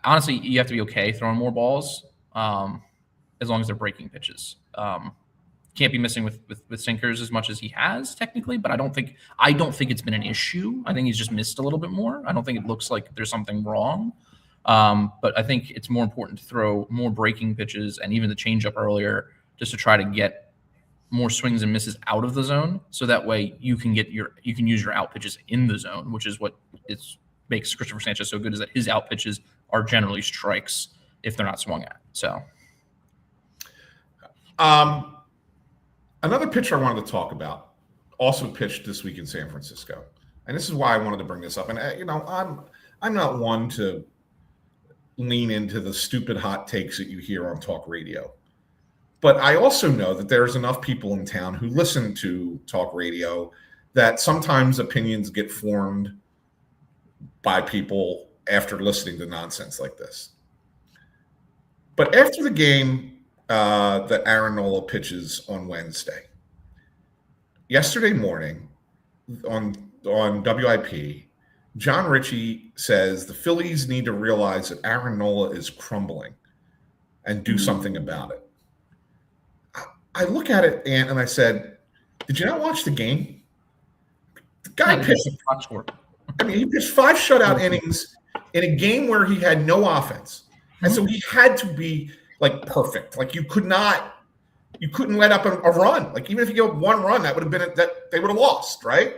Honestly, you have to be okay throwing more balls as long as they're breaking pitches. Can't be missing with sinkers as much as he has technically, but I don't think it's been an issue. I think he's just missed a little bit more. I don't think it looks like there's something wrong. But I think it's more important to throw more breaking pitches and even the changeup earlier, just to try to get more swings and misses out of the zone, so that way you can use your out pitches in the zone, which is what makes Cristopher Sanchez so good, is that his out pitches are generally strikes if they're not swung at. So, another pitcher I wanted to talk about also pitched this week in San Francisco, and this is why I wanted to bring this up. And I'm not one to lean into the stupid hot takes that you hear on talk radio, but I also know that there's enough people in town who listen to talk radio that sometimes opinions get formed by people after listening to nonsense like this. But after the game that Aaron Nola pitches on Wednesday, yesterday morning on WIP, John Ritchie says the Phillies need to realize that Aaron Nola is crumbling and do something about it. I look at it, and I said, did you not watch the game? The guy pitched. He pitched 5 shutout innings in a game where he had no offense. And so he had to be like perfect. Like you couldn't let up a run. Like even if you give up one run, that would have been that they would have lost, right?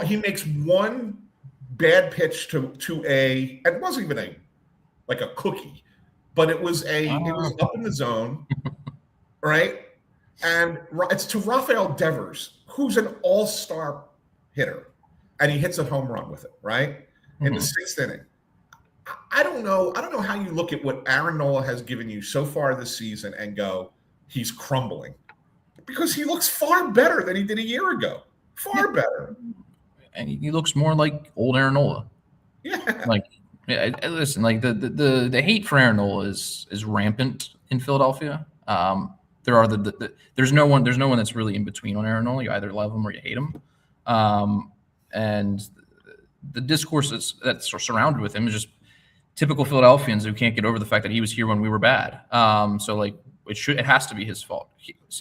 He makes one bad pitch to it wasn't even a cookie, but it was up in the zone, right? And it's to Rafael Devers, who's an all-star hitter, and he hits a home run with it, right? In the 6th inning. I don't know how you look at what Aaron Nola has given you so far this season and go, he's crumbling, because he looks far better than he did a year ago. Far better. And he looks more like old Aaron Nola. Yeah. Like, listen, like the hate for Aaron Nola is rampant in Philadelphia. There's no one that's really in between on Aaron Nola. You either love him or you hate him. And the discourse that's surrounded with him is just typical Philadelphians who can't get over the fact that he was here when we were bad. So like it has to be his fault.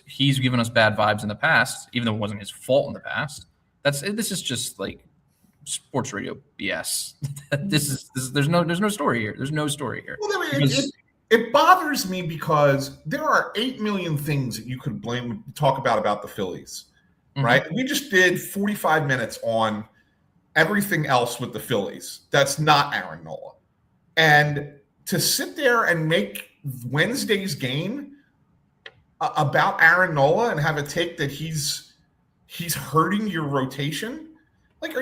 He's given us bad vibes in the past, even though it wasn't his fault in the past. This is just like sports radio BS. There's no story here. There's no story here. Well, it bothers me because there are 8 million things that you could talk about the Phillies, right? We just did 45 minutes on everything else with the Phillies. That's not Aaron Nola. And to sit there and make Wednesday's game about Aaron Nola and have a take that he's hurting your rotation, like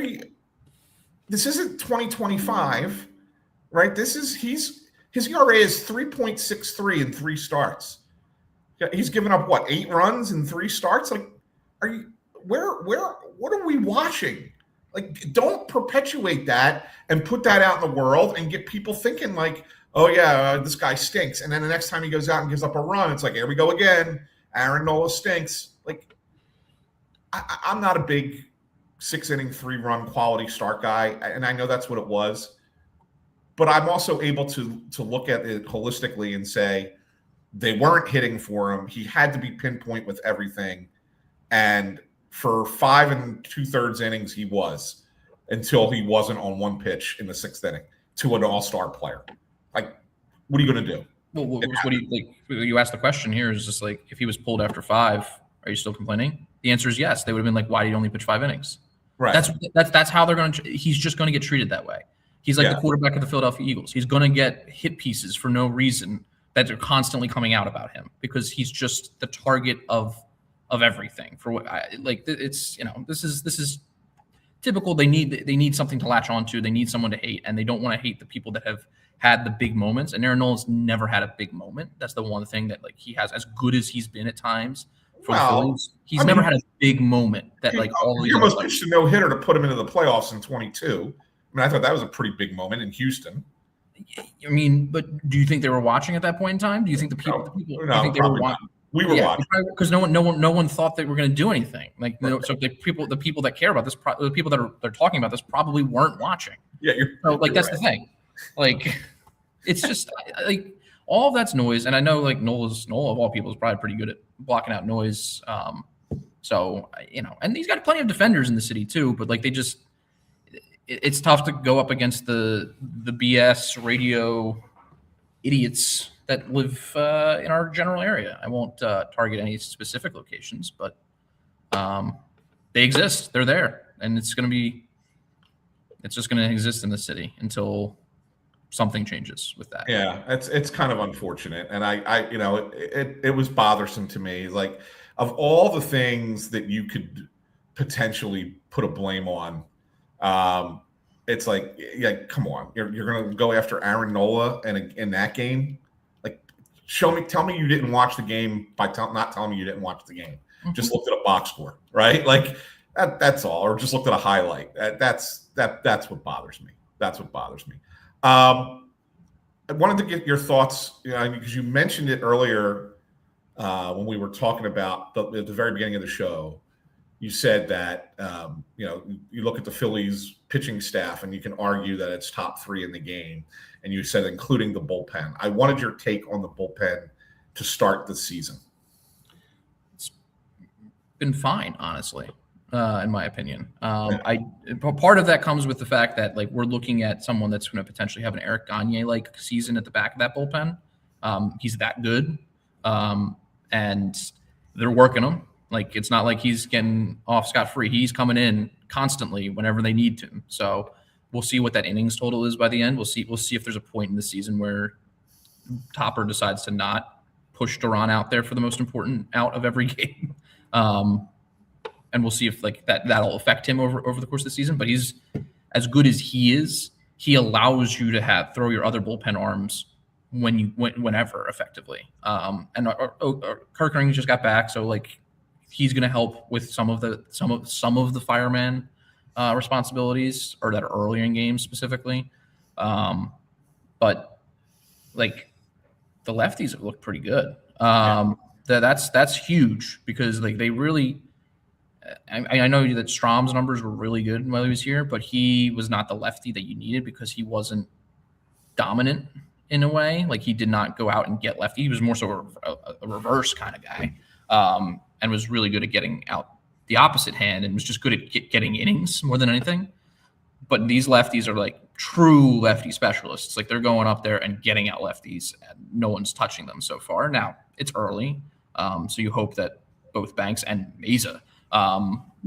this isn't 2025, right? His ERA is 3.63 in 3 starts. He's given up 8 runs in 3 starts? Like, what are we watching? Like, don't perpetuate that and put that out in the world and get people thinking like, oh yeah, this guy stinks. And then the next time he goes out and gives up a run, it's like, here we go again. Aaron Nola stinks. Like, I'm not a big 6-inning, 3-run quality start guy, and I know that's what it was. But I'm also able to look at it holistically and say they weren't hitting for him. He had to be pinpoint with everything. And for 5 2/3 innings, he was, until he wasn't on one pitch in the 6th inning to an all-star player. Like, what are you going to do? Well, what do you like? You asked the question here is just like, if he was pulled after 5, are you still complaining? The answer is yes. They would have been like, why did he only pitch 5 innings? Right. That's how they're going to. He's just going to get treated that way. He's like the quarterback of the Philadelphia Eagles. He's going to get hit pieces for no reason that they're constantly coming out about him, because he's just the target of everything. For what it's this is typical. They need something to latch onto. They need someone to hate, and they don't want to hate the people that have had the big moments. And Aaron Nola's never had a big moment. That's the one thing that, like, he has, as good as he's been at times for the Phillies, he's never had a big moment that, like, all he almost pitched a no-hitter to put him into the playoffs in 22. I mean, I thought that was a pretty big moment in Houston. I mean, but do you think they were watching at that point in time? Do you think the people No, do you think they were watching? We were watching, because no one thought they were going to do anything. Like, so the people that care about this, the people that are talking about this, probably weren't watching. Yeah, that's the thing. Like, it's just like all of that's noise. And I know, like, Nola of all people is probably pretty good at blocking out noise. So and he's got plenty of defenders in the city too. But, like, it's tough to go up against the BS radio idiots that live in our general area. I won't target any specific locations, but they exist. They're there, and it's just going to exist in the city until something changes with that. Yeah, it's kind of unfortunate, and it was bothersome to me. Like, of all the things that you could potentially put a blame on, it's like, yeah, come on, you're going to go after Aaron Nola in that game? Like, tell me you didn't watch the game by not telling me you didn't watch the game. Mm-hmm. Just looked at a box score, right? Like, that's all, or just looked at a highlight. That's what bothers me. That's what bothers me. I wanted to get your thoughts, because you mentioned it earlier when we were talking about at the very beginning of the show. You said that you look at the Phillies pitching staff and you can argue that it's top 3 in the game, and you said including the bullpen. I wanted your take on the bullpen to start the season. It's been fine, honestly. In my opinion. Part of that comes with the fact that, like, we're looking at someone that's going to potentially have an Eric Gagne-like season at the back of that bullpen. He's that good. And they're working him. Like, it's not like he's getting off scot-free. He's coming in constantly whenever they need to. So we'll see what that innings total is by the end. We'll see if there's a point in the season where Topper decides to not push Duran out there for the most important out of every game. And we'll see if, like, that'll affect him over the course of the season. But he's as good as he is. He allows you to throw your other bullpen arms whenever effectively. And Kirkering just got back, so, like, he's going to help with some of the fireman responsibilities, or that are earlier in games specifically. But, like, the lefties have looked pretty good. That's huge, because, like, they really. I know that Strom's numbers were really good while he was here, but he was not the lefty that you needed, because he wasn't dominant in a way. Like, he did not go out and get lefty. He was more so a reverse kind of guy, and was really good at getting out the opposite hand, and was just good at getting innings more than anything. But these lefties are, like, true lefty specialists. Like, they're going up there and getting out lefties, and no one's touching them so far. Now, it's early, so you hope that both Banks and Meza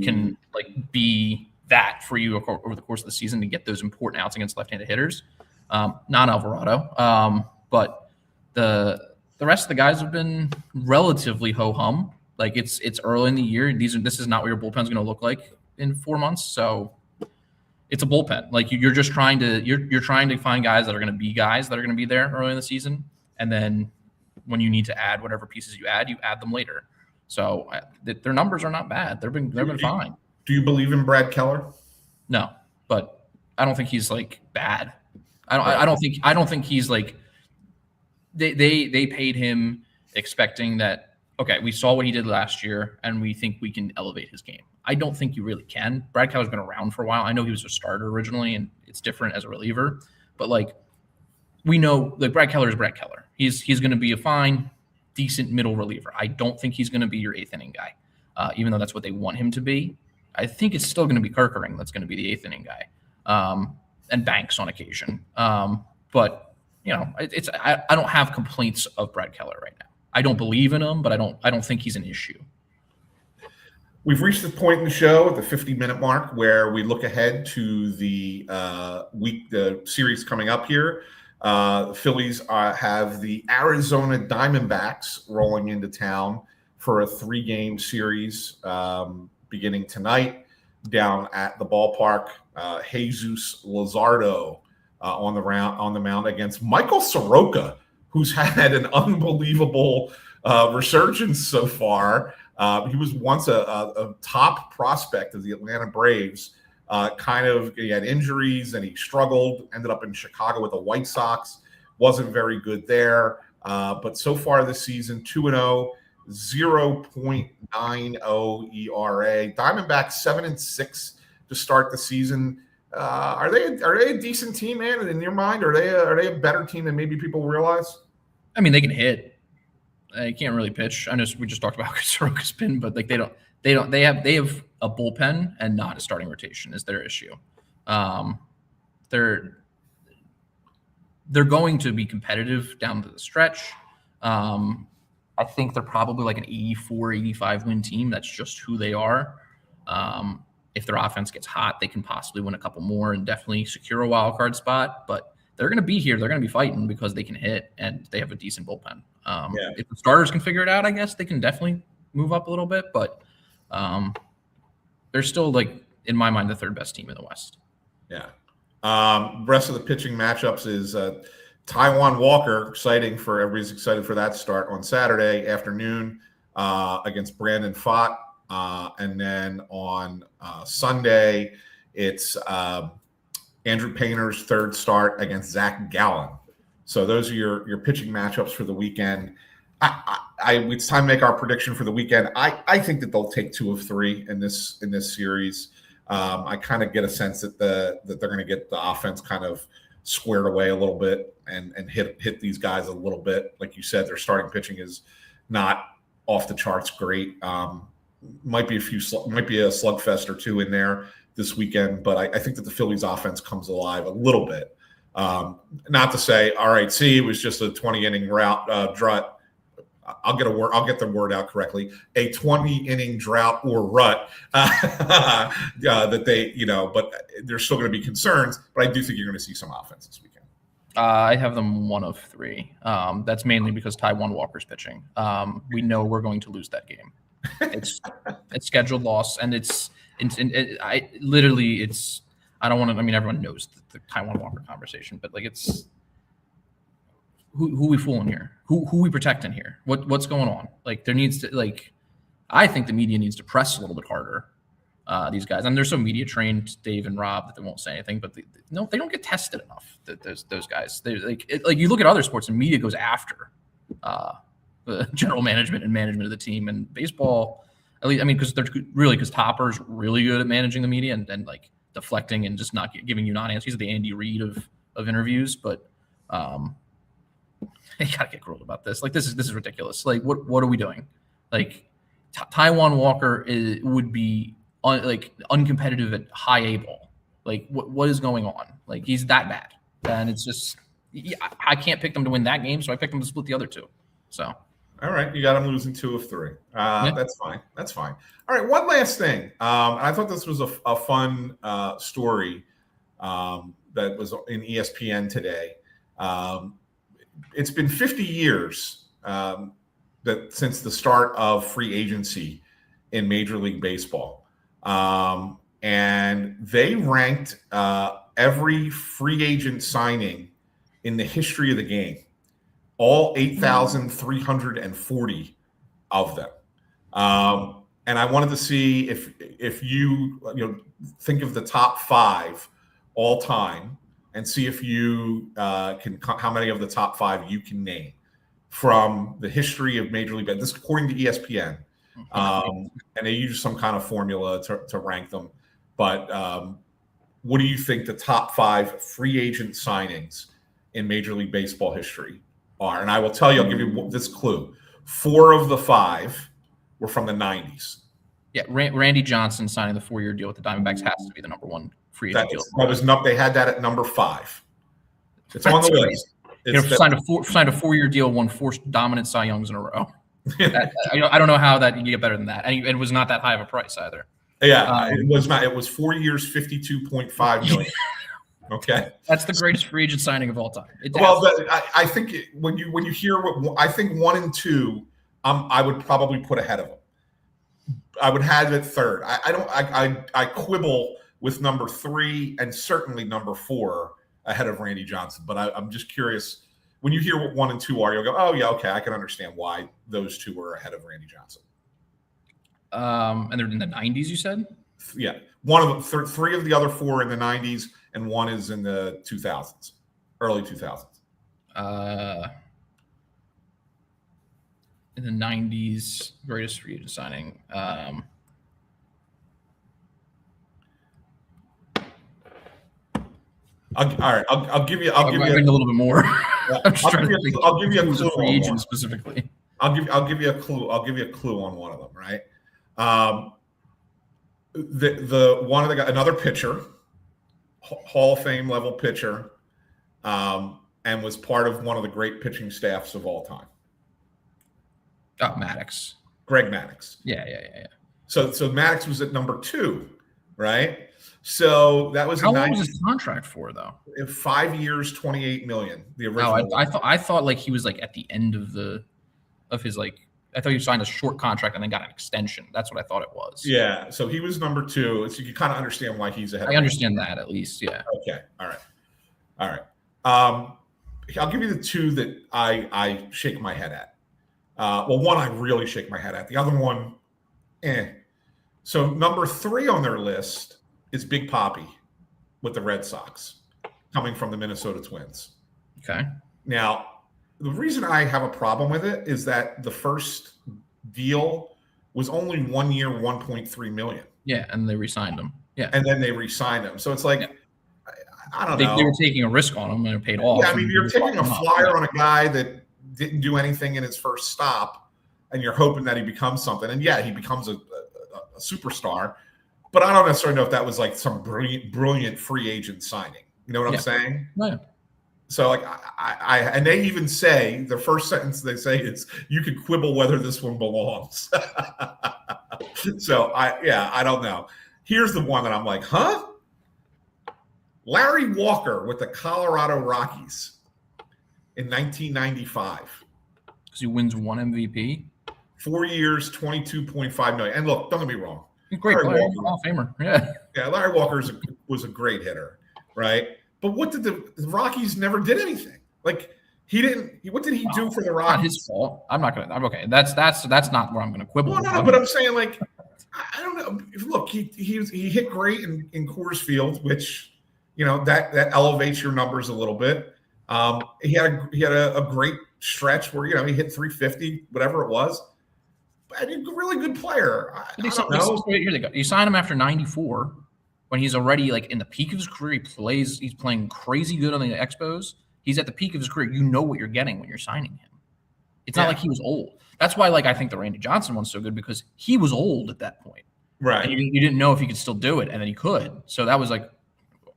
can, like, be that for you over the course of the season to get those important outs against left-handed hitters. Not Alvarado, but the rest of the guys have been relatively ho-hum. Like, it's early in the year. This is not what your bullpen's going to look like in 4 months. So it's a bullpen. Like, you're just trying to find guys that are going to be guys that are going to be there early in the season, and then when you need to add whatever pieces you add them later. So their numbers are not bad. They've been fine. Do you believe in Brad Keller? No, but I don't think he's, like, bad. I don't think he's, like, they paid him expecting that, okay, we saw what he did last year, and we think we can elevate his game. I don't think you really can. Brad Keller's been around for a while. I know he was a starter originally, and it's different as a reliever. But like we know, like Brad Keller is Brad Keller. He's going to be a fine, decent middle reliever. I don't think he's going to be your eighth inning guy, even though that's what they want him to be. I think it's still going to be Kerkering that's going to be the eighth inning guy, and Banks on occasion. But you know, I don't have complaints of Brad Keller right now. I don't believe in him, but I don't think he's an issue. We've reached the point in the show at the 50-minute mark where we look ahead to the series coming up here. The Phillies have the Arizona Diamondbacks rolling into town for a 3-game series beginning tonight down at the ballpark. Jesus Luzardo on the mound against Michael Soroka, who's had an unbelievable resurgence so far. He was once a top prospect of the Atlanta Braves. He had injuries and he struggled, ended up in Chicago with the White Sox, wasn't very good there. But so far this season, 2-0, 0.90 ERA. Diamondbacks 7-6 to start the season. Are they a decent team, man? In your mind, are they a better team than maybe people realize? I mean, they can hit. They can't really pitch. I know we just talked about Soroka's spin, but like they have a bullpen and not a starting rotation is their issue. They're going to be competitive down to the stretch. I think they're probably like an 84, 85 win team. That's just who they are. If their offense gets hot, they can possibly win a couple more and definitely secure a wild card spot. But they're going to be here. They're going to be fighting because they can hit and they have a decent bullpen. If the starters can figure it out, I guess they can definitely move up a little bit. But they're still, like, in my mind, the third best team in the West. Yeah. Rest of the pitching matchups is Taijuan Walker, everybody's excited for that start on Saturday afternoon against Brandon Pfaadt. And then on Sunday, it's Andrew Painter's third start against Zach Gallen. So those are your pitching matchups for the weekend. It's time to make our prediction for the weekend. I think that they'll take 2 of 3 in this series. I kind of get a sense that they're going to get the offense kind of squared away a little bit and hit these guys a little bit. Like you said, their starting pitching is not off the charts great. Might be a slugfest or two in there this weekend, but I think that the Phillies offense comes alive a little bit. Not to say, all right, see, it was just a 20-inning drought. I'll get the word out correctly. A 20-inning drought or rut that they, but there's still going to be concerns. But I do think you're going to see some offense this weekend. I have them 1 of 3. That's mainly because Taijuan Walker's pitching. We know we're going to lose that game. It's scheduled loss, and I don't want to. I mean, everyone knows the Taijuan Walker conversation, but like, it's who we fooling here? Who we protecting here? What's going on? Like, there needs to I think the media needs to press a little bit harder. These guys, and they're so media trained, Dave and Rob, that they won't say anything. But they don't get tested enough. Those guys, they like you look at other sports and media goes after the general management and management of the team, and baseball, at least, I mean, because Topper's really good at managing the media and like deflecting and just not giving you non-answers. He's the Andy Reid of interviews, but you gotta get grilled about this. Like, this is ridiculous. Like, what are we doing? Like, Taijuan Walker would be uncompetitive at high A ball. Like, what is going on? Like, he's that bad, and it's just I can't pick them to win that game, so I picked them to split the other 2. So. All right, you got them losing 2 of 3. That's fine. All right, one last thing. And I thought this was a fun story that was in ESPN today. It's been 50 years since the start of free agency in Major League Baseball. And they ranked every free agent signing in the history of the game. All 8,340 of them. And I wanted to see if you think of the top 5 all time and see if you how many of the top 5 you can name. from the history of Major League Baseball. This is according to ESPN, and they use some kind of formula to rank them. But what do you think the top 5 free agent signings in Major League Baseball history are? And I will tell you, I'll give you this clue. 4 of the 5 were from the 90s. Yeah, Randy Johnson signing the 4-year deal with the Diamondbacks has to be the number 1 free agent deal. They had that at number 5. It's on the list. Signed a 4-year deal, won 4 dominant Cy Youngs in a row. I don't know how that you get better than that, and it was not that high of a price either. Yeah, it was not. It was 4 years, $52.5 million. Okay, that's the greatest free agent signing of all time. I think when you hear I think 1 and 2, I would probably put ahead of them. I would have it third. I quibble with number 3 and certainly number 4 ahead of Randy Johnson. But I'm just curious, when you hear what 1 and 2 are, you'll go, oh yeah, okay, I can understand why those 2 were ahead of Randy Johnson. And they're in the 90s, you said? Yeah, one of them, 3 of the other 4 in the 90s, and 1 is in the 2000s, early 2000s. In the 90s, greatest free agent signing. All right, I'll give you a little bit more. I'll give you a clue. Free agent specifically. I'll give you a clue. I'll give you a clue on one of them. Right. The one of the guy, another pitcher, Hall of Fame level pitcher, and was part of one of the great pitching staffs of all time. Maddox. Greg Maddux. Yeah. So Maddux was at number 2, right? So that was how long was his contract for, though? 5 years, $28 million. The original. I thought like he was like at the end of his like. I thought he signed a short contract and then got an extension. That's what I thought it was. Yeah. So he was number 2. So you can kind of understand why he's ahead. I understand that at least. Yeah. Okay. All right. I'll give you the 2 that I shake my head at. One I really shake my head at. The other one, So number 3 on their list is Big Papi with the Red Sox, coming from the Minnesota Twins. Okay. Now, the reason I have a problem with it is that the first deal was only 1 year, $1.3 million. Yeah, and they re-signed him. Yeah. And then they re-signed him. So it's like, I don't know. They were taking a risk on him and it paid off. Yeah, I mean, you're taking a flyer on a guy that didn't do anything in his first stop, and you're hoping that he becomes something. And yeah, he becomes a superstar. But I don't necessarily know if that was like some brilliant free agent signing. You know what I'm saying? Yeah. So like and they even say the first sentence they say is, you could quibble whether this one belongs. So I don't know. Here's the one that I'm like, huh? Larry Walker with the Colorado Rockies in 1995. Because he wins 1 MVP. 4 years, $22.5 million. And look, don't get me wrong. Great player, Hall of Famer. Yeah, Larry Walker was a great hitter, right? But what did the Rockies never did anything? Like he didn't. What did he do for the Rockies? Not his fault. I'm okay. That's not where I'm going to quibble. No, but I'm saying like I don't know. Look, he hit great in Coors Field, which that elevates your numbers a little bit. He had a great stretch where he hit 350, whatever it was. A really good player. I don't know. Here they go. You sign him after 94, when he's already like in the peak of his career. He's playing crazy good on the Expos. He's at the peak of his career. You know what you're getting when you're signing him. It's not like he was old. That's why I think the Randy Johnson one's so good, because he was old at that point. Right. And you didn't know if he could still do it, and then he could. So that was like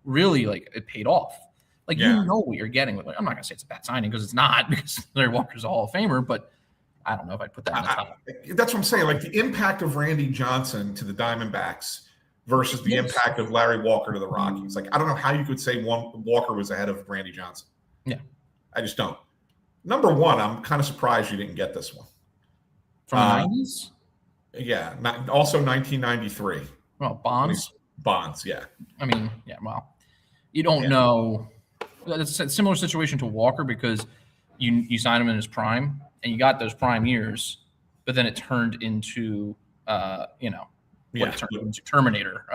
really like it paid off. Like you know what you're getting with. I'm not gonna say it's a bad signing because it's not, because Larry Walker's a Hall of Famer, but I don't know if I'd put that in the top. That's what I'm saying. Like the impact of Randy Johnson to the Diamondbacks versus the impact of Larry Walker to the Rockies. Like I don't know how you could say Walker was ahead of Randy Johnson. Yeah, I just don't. Number 1, I'm kind of surprised you didn't get this one. From the 90s? Yeah, also 1993. Well, Bonds, yeah. I mean, yeah, well, you don't know. It's a similar situation to Walker, because you signed him in his prime, and you got those prime years, but then it turned into, it turned into Terminator.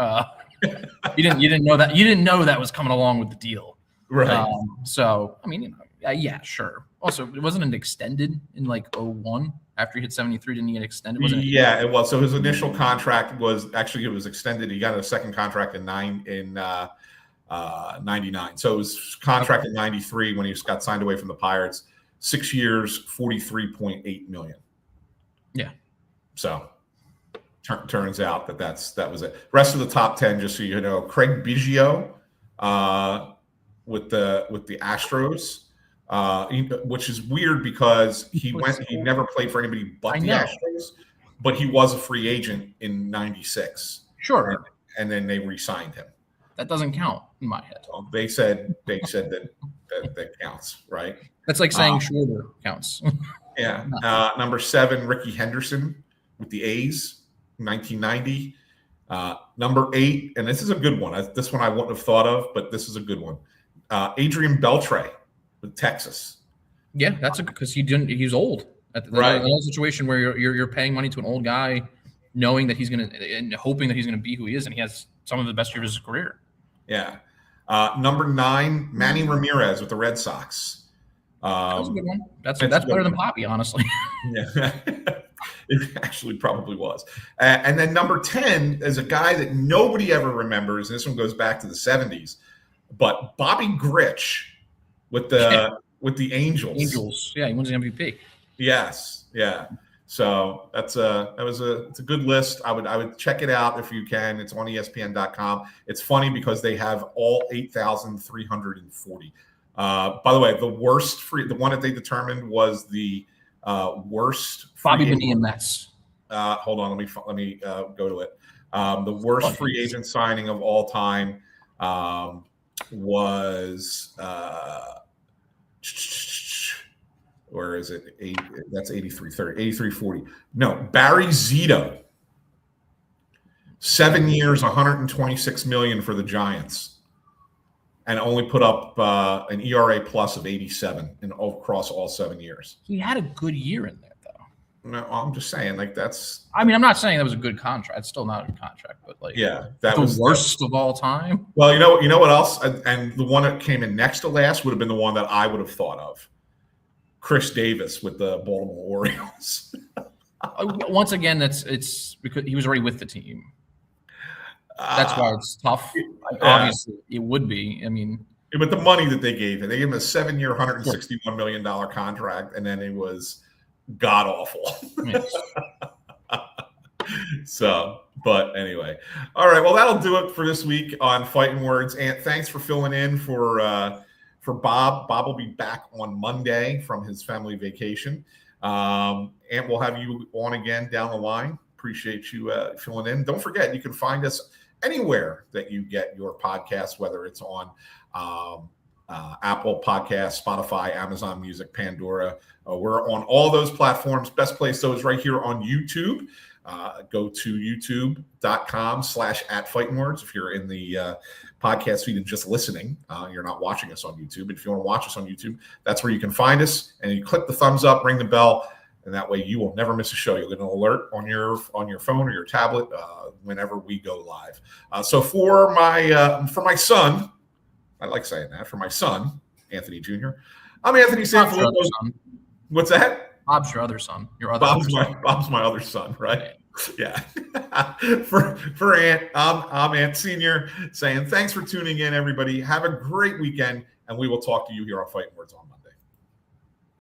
You didn't know that. You didn't know that was coming along with the deal. Right. So, I mean, Yeah, sure. Also, it wasn't an extended in like 01 after he hit 73. Didn't he get extended? Wasn't it? Yeah, it was. So his initial contract was actually it was extended. He got a second contract in 99. So it was contract in 93 when he got signed away from the Pirates. 6 years, 43.8 million. Yeah. So turns out that was it. Rest of the top 10, just so you know, Craig Biggio with the Astros. Which is weird because he never played for anybody but the Astros, but he was a free agent in 96. Sure. And then they re-signed him. That doesn't count in my head. So they said that counts, right? That's like saying Schwarber counts. Yeah. Number 7, Ricky Henderson with the A's, 1990. Number 8, and this is a good one. This one I wouldn't have thought of, but this is a good one. Adrian Beltre with Texas. Yeah, that's because he's old. Right. Another situation where you're paying money to an old guy, knowing that he's going to and hoping that he's going to be who he is, and he has some of the best years of his career. Yeah. Number 9, Manny Ramirez with the Red Sox. That's a good one. That's better than Poppy, honestly. Yeah. It actually probably was. And then number 10 is a guy that nobody ever remembers. And this one goes back to the 70s. But Bobby Grich with the Angels. Angels. Yeah, he wins the MVP. Yes. Yeah. So it's a good list. I would check it out if you can. It's on ESPN.com. It's funny because they have all 8,340. By the way, the one that they determined was the worst. Bobby Bonilla Mets. Hold on, let me go to it. The worst free agent signing of all time was where is it? That's 8340. No, Barry Zito. 7 years, 126 million for the Giants, and only put up an ERA plus of 87 across all 7 years. He had a good year in there, though. No, I'm just saying, that's. I mean, I'm not saying that was a good contract. It's still not a good contract, but that was the worst of all time. Well, you know what else? And the one that came in next to last would have been the one that I would have thought of. Chris Davis with the Baltimore Orioles. Once again, it's because he was already with the team. That's why it's tough. Obviously, it would be. I mean, with the money that they gave him, a 7-year, $161 million contract, and then it was god awful. Yes. So, but anyway, all right. Well, that'll do it for this week on Fighting Words. And thanks for filling in for Bob. Bob will be back on Monday from his family vacation. And we'll have you on again down the line. Appreciate you filling in. Don't forget, you can find us anywhere that you get your podcasts, whether it's on Apple Podcasts, Spotify, Amazon Music, Pandora. We're on all those platforms. Best place, though, is right here on YouTube. Go to youtube.com/@fightingwords if you're in the podcast feed and just listening. You're not watching us on YouTube. If you want to watch us on YouTube, that's where you can find us. And you click the thumbs up, ring the bell, and that way you will never miss a show. You'll get an alert on your phone or your tablet whenever we go live. So for my son, I like saying that, for my son, Anthony Jr., I'm Anthony Sanfilippo. What's that? Bob's your other son. Bob's my other son, right? Yeah. For Ant, I'm Ant Senior saying thanks for tuning in, everybody. Have a great weekend, and we will talk to you here on Fighting Words on Monday.